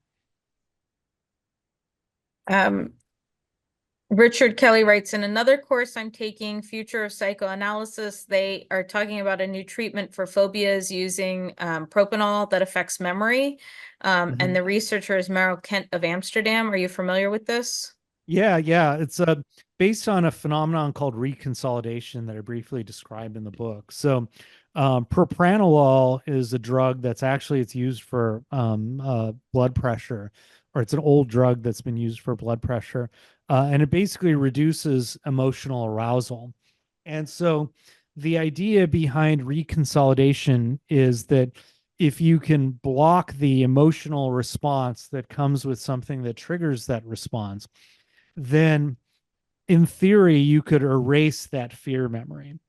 Richard Kelly writes, in another course I'm taking, Future of Psychoanalysis, they are talking about a new treatment for phobias using propanol that affects memory. And the researcher is Merrill Kent of Amsterdam. Are you familiar with this? Yeah. It's based on a phenomenon called reconsolidation that I briefly described in the book. So propranolol is a drug it's used for blood pressure, or it's an old drug that's been used for blood pressure. And it basically reduces emotional arousal. And so the idea behind reconsolidation is that if you can block the emotional response that comes with something that triggers that response, then in theory, you could erase that fear memory.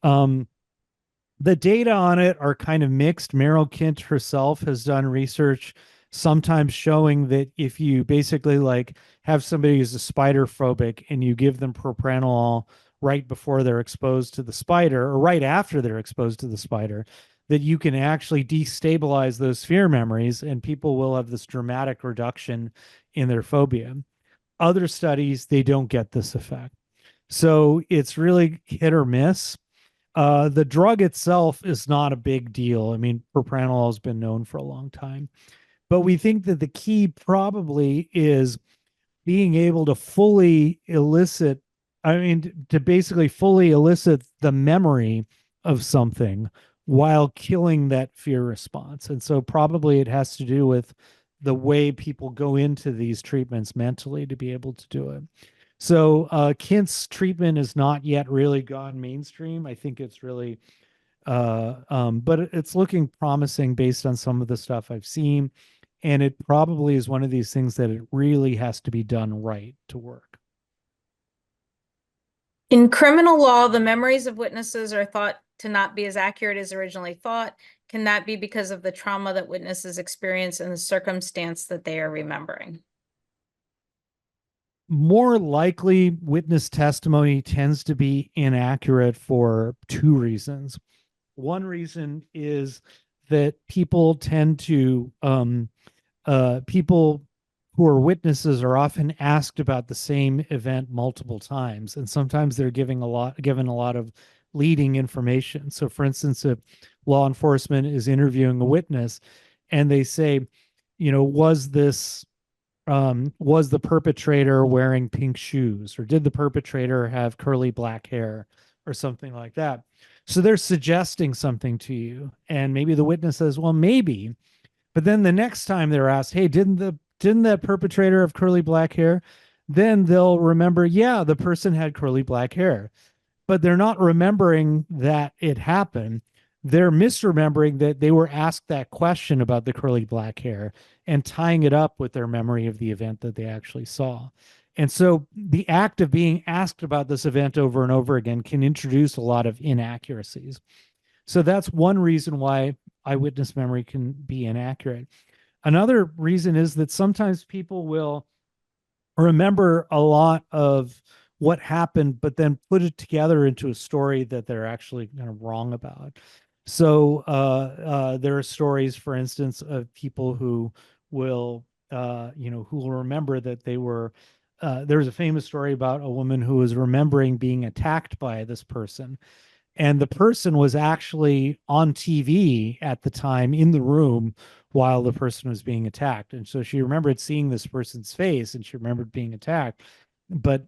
The data on it are kind of mixed. Merrill Kent herself has done research sometimes showing that if you basically like have somebody who's a spider phobic and you give them propranolol right before they're exposed to the spider or right after they're exposed to the spider, that you can actually destabilize those fear memories and people will have this dramatic reduction in their phobia. Other studies, they don't get this effect. So it's really hit or miss. The drug itself is not a big deal. I mean, propranolol has been known for a long time, but we think that the key probably is being able to fully elicit, to basically fully elicit the memory of something while killing that fear response. And so probably it has to do with the way people go into these treatments mentally to be able to do it. So Kint's treatment is not yet really gone mainstream. I think it's really, but it's looking promising based on some of the stuff I've seen. And it probably is one of these things that it really has to be done right to work. In criminal law, the memories of witnesses are thought to not be as accurate as originally thought. Can that be because of the trauma that witnesses experience and the circumstance that they are remembering? More likely, witness testimony tends to be inaccurate for two reasons. One reason is that people tend to, people who are witnesses are often asked about the same event multiple times, and sometimes they're given a lot of leading information. So, for instance, if law enforcement is interviewing a witness and they say, was the perpetrator wearing pink shoes, or did the perpetrator have curly black hair, or something like that? So they're suggesting something to you, and maybe the witness says, well, maybe. But then the next time they're asked, hey, didn't that perpetrator have curly black hair? Then they'll remember, yeah, the person had curly black hair. But they're not remembering that it happened. They're misremembering that they were asked that question about the curly black hair and tying it up with their memory of the event that they actually saw. And so the act of being asked about this event over and over again can introduce a lot of inaccuracies. So that's one reason why eyewitness memory can be inaccurate. Another reason is that sometimes people will remember a lot of what happened, but then put it together into a story that they're actually kind of wrong about. So there are stories, for instance, of people who will, who will remember that they were. There's a famous story about a woman who was remembering being attacked by this person, and the person was actually on TV at the time in the room while the person was being attacked. And so she remembered seeing this person's face and she remembered being attacked, but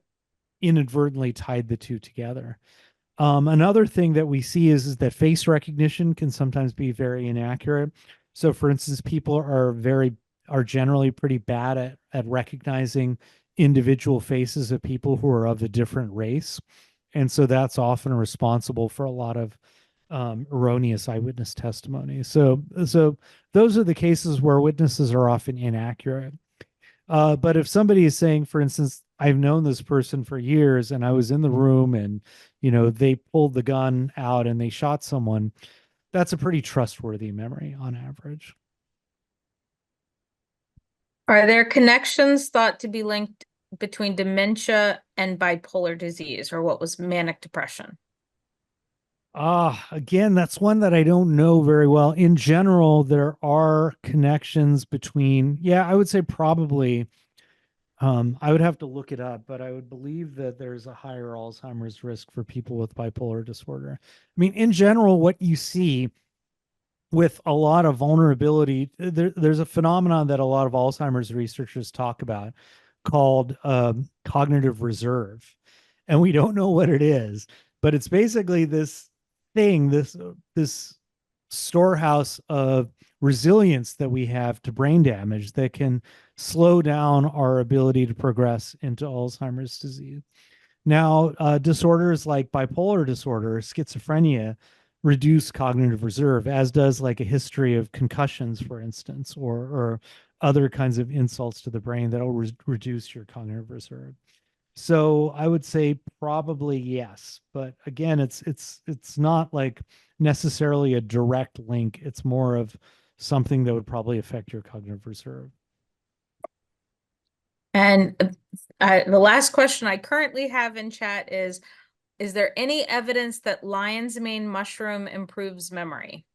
inadvertently tied the two together. Another thing that we see is that face recognition can sometimes be very inaccurate. So for instance, people are generally pretty bad at recognizing individual faces of people who are of a different race. And so that's often responsible for a lot of erroneous eyewitness testimony. So those are the cases where witnesses are often inaccurate. But if somebody is saying, for instance, I've known this person for years and I was in the room and, they pulled the gun out and they shot someone, that's a pretty trustworthy memory on average. Are there connections thought to be linked between dementia and bipolar disease, or what was manic depression? Again, that's one that I don't know very well. In general, there are connections between, I would say probably, I would have to look it up, but I would believe that there's a higher Alzheimer's risk for people with bipolar disorder. I mean, in general, what you see with a lot of vulnerability, there's a phenomenon that a lot of Alzheimer's researchers talk about called cognitive reserve. And we don't know what it is, but it's basically this thing, this storehouse of resilience that we have to brain damage that can slow down our ability to progress into Alzheimer's disease. Now, disorders like bipolar disorder, schizophrenia, reduce cognitive reserve, as does like a history of concussions, for instance, or other kinds of insults to the brain that will reduce your cognitive reserve. So I would say probably yes, but again, it's not like necessarily a direct link. It's more of something that would probably affect your cognitive reserve. And the last question I currently have in chat is there any evidence that lion's mane mushroom improves memory?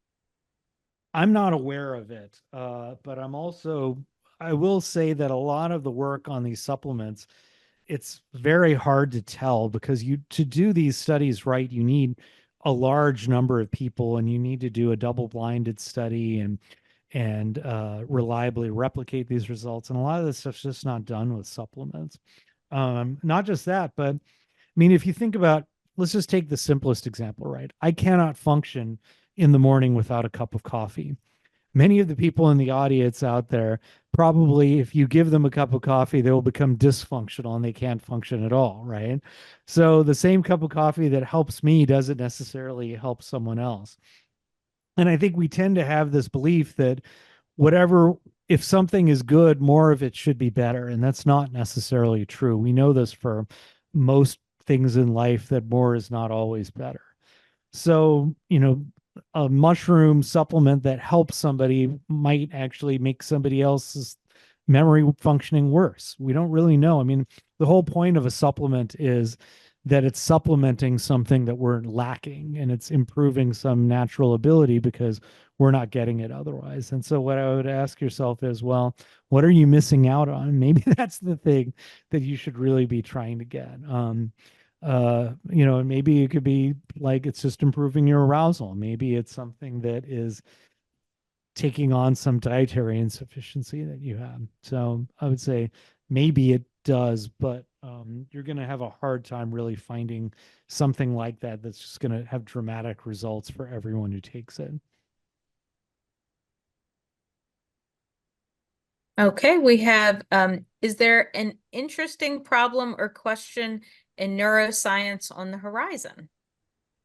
I'm not aware of it, but I'm also I will say that a lot of the work on these supplements, it's very hard to tell because to do these studies right, you need a large number of people and you need to do a double-blinded study and reliably replicate these results. And a lot of this stuff's just not done with supplements. Not just that, but I mean, if you think about, let's just take the simplest example, right? I cannot function in the morning without a cup of coffee. Many of the people in the audience out there, probably if you give them a cup of coffee, they will become dysfunctional and they can't function at all, right? So the same cup of coffee that helps me doesn't necessarily help someone else. And I think we tend to have this belief that whatever, if something is good, more of it should be better. And that's not necessarily true. We know this for most things in life, that more is not always better. So, a mushroom supplement that helps somebody might actually make somebody else's memory functioning worse. We don't really know. I mean, the whole point of a supplement is that it's supplementing something that we're lacking and it's improving some natural ability because we're not getting it otherwise. And so what I would ask yourself is, well, what are you missing out on? Maybe that's the thing that you should really be trying to get. And maybe it could be like it's just improving your arousal. Maybe it's something that is taking on some dietary insufficiency that you have. So I would say maybe it does, but you're going to have a hard time really finding something like that that's just going to have dramatic results for everyone who takes it. Okay, we have, is there an interesting problem or question in neuroscience on the horizon?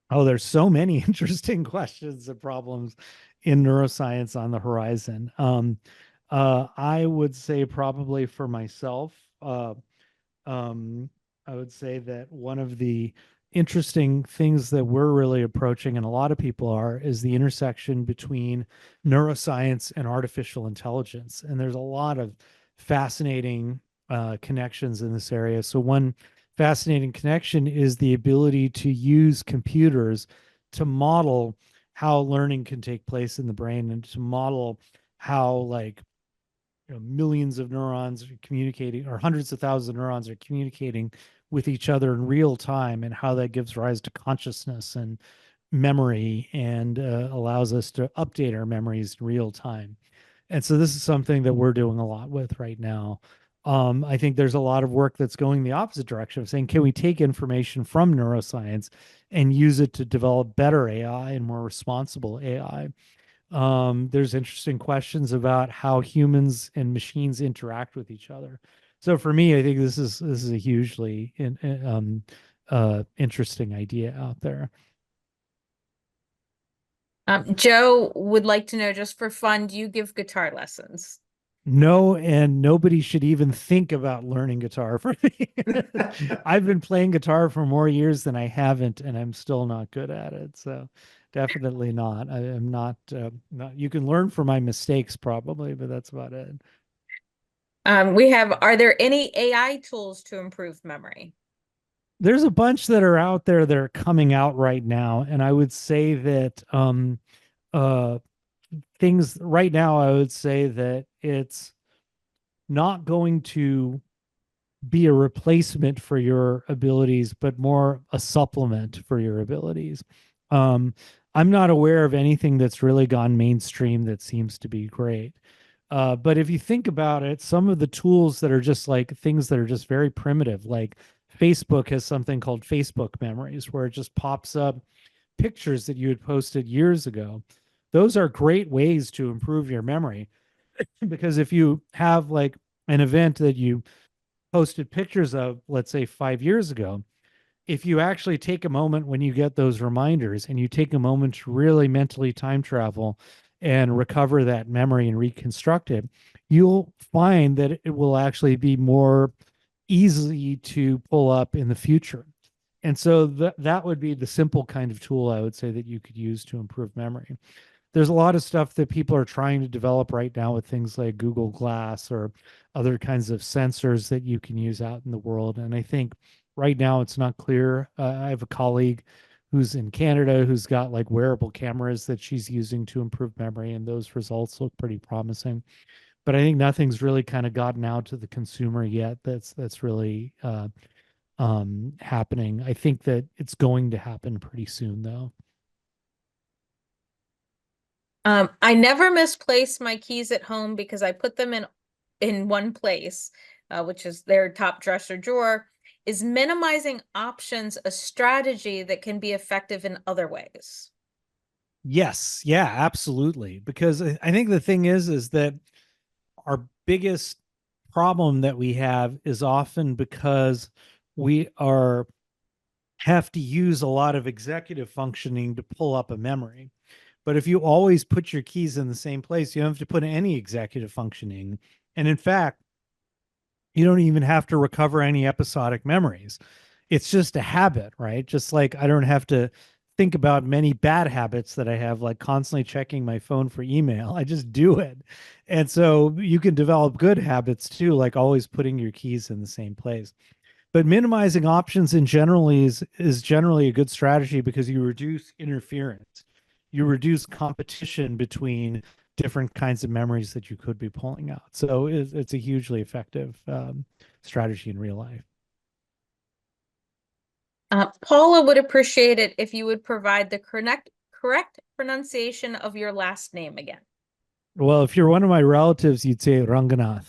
Oh, there's so many interesting questions and problems in neuroscience on the horizon. I would say probably for myself, um, I would say that one of the interesting things that we're really approaching, and a lot of people are, is the intersection between neuroscience and artificial intelligence. And there's a lot of fascinating connections in this area. So one fascinating connection is the ability to use computers to model how learning can take place in the brain and to model how, like, millions of neurons are communicating, or hundreds of thousands of neurons are communicating with each other in real time, and how that gives rise to consciousness and memory and allows us to update our memories in real time. And so this is something that we're doing a lot with right now. I think there's a lot of work that's going the opposite direction of saying, can we take information from neuroscience and use it to develop better AI and more responsible AI? There's interesting questions about how humans and machines interact with each other. So for me, I think this is a hugely interesting idea out there. Joe would like to know, just for fun, do you give guitar lessons? No, and nobody should even think about learning guitar for me. I've been playing guitar for more years than I haven't, and I'm still not good at it. So definitely not. I am not. You can learn from my mistakes probably, but that's about it. We have, are there any AI tools to improve memory? There's a bunch that are out there that are coming out right now, and I would say that uh things right now, I would say that it's not going to be a replacement for your abilities, but more a supplement for your abilities. Um, I'm not aware of anything that's really gone mainstream that seems to be great. But if you think about it, some of the tools that are just like things that are just very primitive, like Facebook has something called Facebook Memories, where it just pops up pictures that you had posted years ago. Those are great ways to improve your memory because if you have like an event that you posted pictures of, let's say 5 years ago, if you actually take a moment when you get those reminders and you take a moment to really mentally time travel and recover that memory and reconstruct it, you'll find that it will actually be more easy to pull up in the future. And so that would be the simple kind of tool I would say that you could use to improve memory. There's a lot of stuff that people are trying to develop right now with things like Google Glass or other kinds of sensors that you can use out in the world. And I think right now it's not clear. I have a colleague who's in Canada who's got like wearable cameras that she's using to improve memory, and those results look pretty promising. but I think nothing's really kind of gotten out to the consumer yet. That's really happening. I think that it's going to happen pretty soon, though. I never misplace my keys at home because I put them in one place, which is their top dresser drawer. Is minimizing options a strategy that can be effective in other ways? Yes, yeah, absolutely. Because I think the thing is that our biggest problem that we have is often because we are have to use a lot of executive functioning to pull up a memory. But if you always put your keys in the same place, you don't have to put any executive functioning. And in fact, you don't even have to recover any episodic memories. It's just a habit, right? Just like I don't have to think about many bad habits that I have, like constantly checking my phone for email. I just do it. And so you can develop good habits too, like always putting your keys in the same place. But minimizing options in general is generally a good strategy because you reduce interference. You reduce competition between different kinds of memories that you could be pulling out. So it's a hugely effective strategy in real life. Paula would appreciate it if you would provide the correct pronunciation of your last name again. Well, if you're one of my relatives, you'd say Ranganath.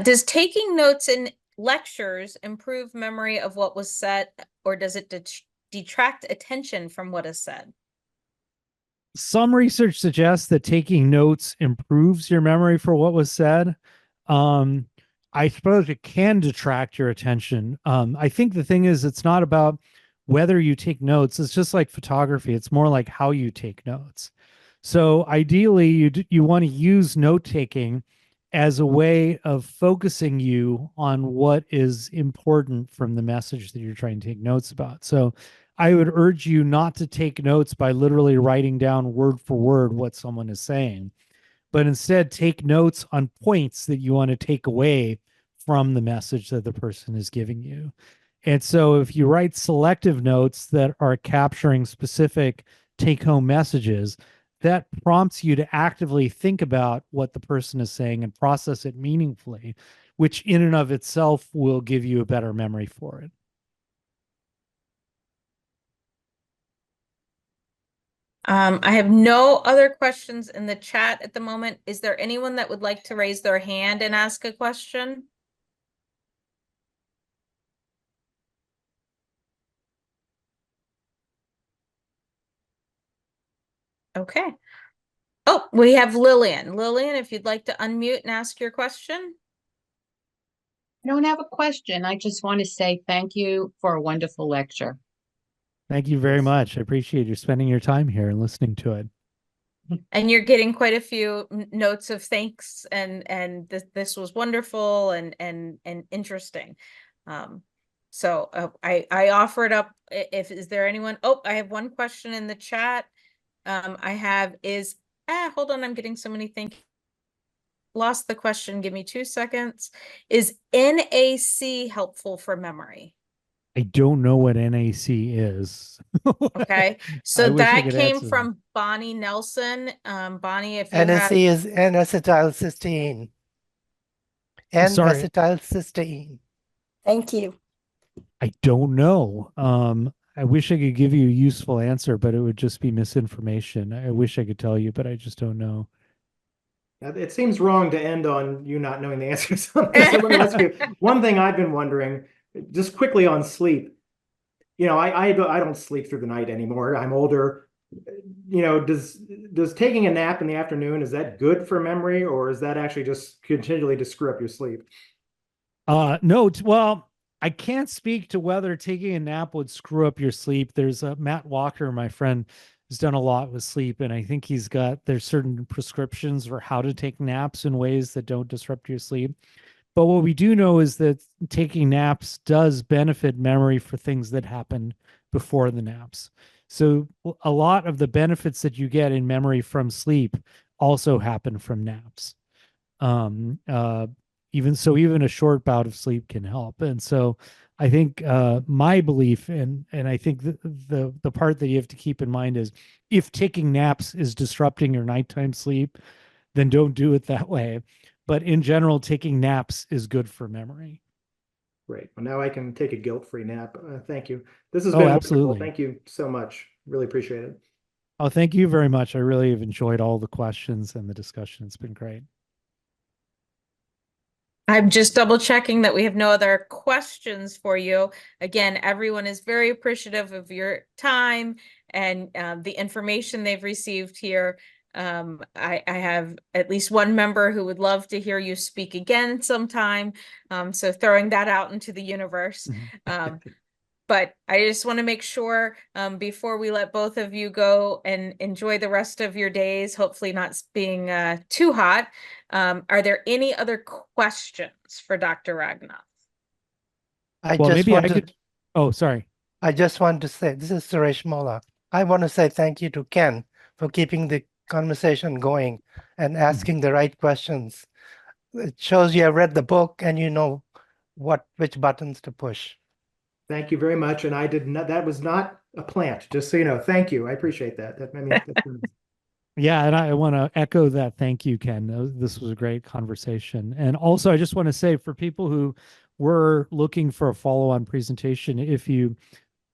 Does taking notes in lectures improve memory of what was said, or does it detract attention from what is said? Some research suggests that taking notes improves your memory for what was said. Um, I suppose it can detract your attention. I think the thing is, it's not about whether you take notes. It's just like photography. It's more like how you take notes. So ideally, you want to use note taking as a way of focusing you on what is important from the message that you're trying to take notes about. So I would urge you not to take notes by literally writing down word for word what someone is saying, but instead take notes on points that you want to take away from the message that the person is giving you. And so if you write selective notes that are capturing specific take home messages, that prompts you to actively think about what the person is saying and process it meaningfully, which in and of itself will give you a better memory for it. I have no other questions in the chat at the moment. Is there anyone that would like to raise their hand and ask a question? Okay. Oh, we have Lillian. Lillian, if you'd like to unmute and ask your question. I don't have a question. I just want to say thank you for a wonderful lecture. Thank you very much. I appreciate you spending your time here and listening to it. And you're getting quite a few notes of thanks and this was wonderful and interesting. So I offered up if is there anyone? Oh, I have one question in the chat. I have hold on, I'm getting so many things. Lost the question. Give me 2 seconds. Is NAC helpful for memory? I don't know what NAC is. Okay, I so wish I that could came answer that. from Bonnie Nelson. Bonnie, if you NAC have is N-acetylcysteine. Sorry. N-acetylcysteine. Thank you. I don't know. I wish I could give you a useful answer, but it would just be misinformation. I wish I could tell you, but I just don't know. It seems wrong to end on you not knowing the answer to something. So let me ask you one thing I've been wondering, just quickly on sleep. I don't sleep through the night anymore. I'm older. Does taking a nap in the afternoon, is that good for memory, or is that actually just continually to screw up your sleep? No, well, I can't speak to whether taking a nap would screw up your sleep. There's Matt Walker, my friend, has done a lot with sleep, and I think there's certain prescriptions for how to take naps in ways that don't disrupt your sleep. But what we do know is that taking naps does benefit memory for things that happen before the naps. So a lot of the benefits that you get in memory from sleep also happen from naps. even a short bout of sleep can help. And so I think my belief, and I think the part that you have to keep in mind is, if taking naps is disrupting your nighttime sleep, then don't do it that way. But in general, taking naps is good for memory. Great. Well, now I can take a guilt-free nap. Thank you. This has Oh, been wonderful. absolutely. Thank you so much. Really appreciate it. Oh, thank you very much. I really have enjoyed all the questions and the discussion. It's been great. I'm just double checking that we have no other questions for you. Again, everyone is very appreciative of your time and the information they've received here. I have at least one member who would love to hear you speak again sometime. So throwing that out into the universe. But I just want to make sure before we let both of you go and enjoy the rest of your days, hopefully not being too hot. Are there any other questions for Dr. Ragnath? Well, maybe I could. Oh, sorry. I just want to say, this is Suresh Mola. I want to say thank you to Ken for keeping the conversation going and asking the right questions. It shows you have read the book and you know which buttons to push. Thank you very much. And I did not, that was not a plant, just so you know. Thank you. I appreciate that. I mean, Yeah, and I want to echo that. Thank you, Ken. This was a great conversation. And also, I just want to say, for people who were looking for a follow-on presentation, if you,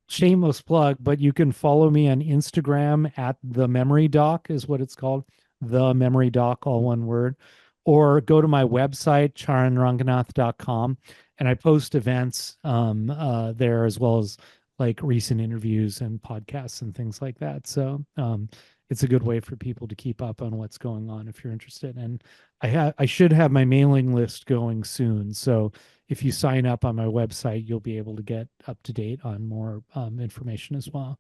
shameless plug, but you can follow me on Instagram at the memory doc is what it's called, the memory doc, all one word, or go to my website, charanranganath.com, and I post events there, as well as like recent interviews and podcasts and things like that. So it's a good way for people to keep up on what's going on if you're interested. And I should have my mailing list going soon. So if you sign up on my website, you'll be able to get up to date on more information as well.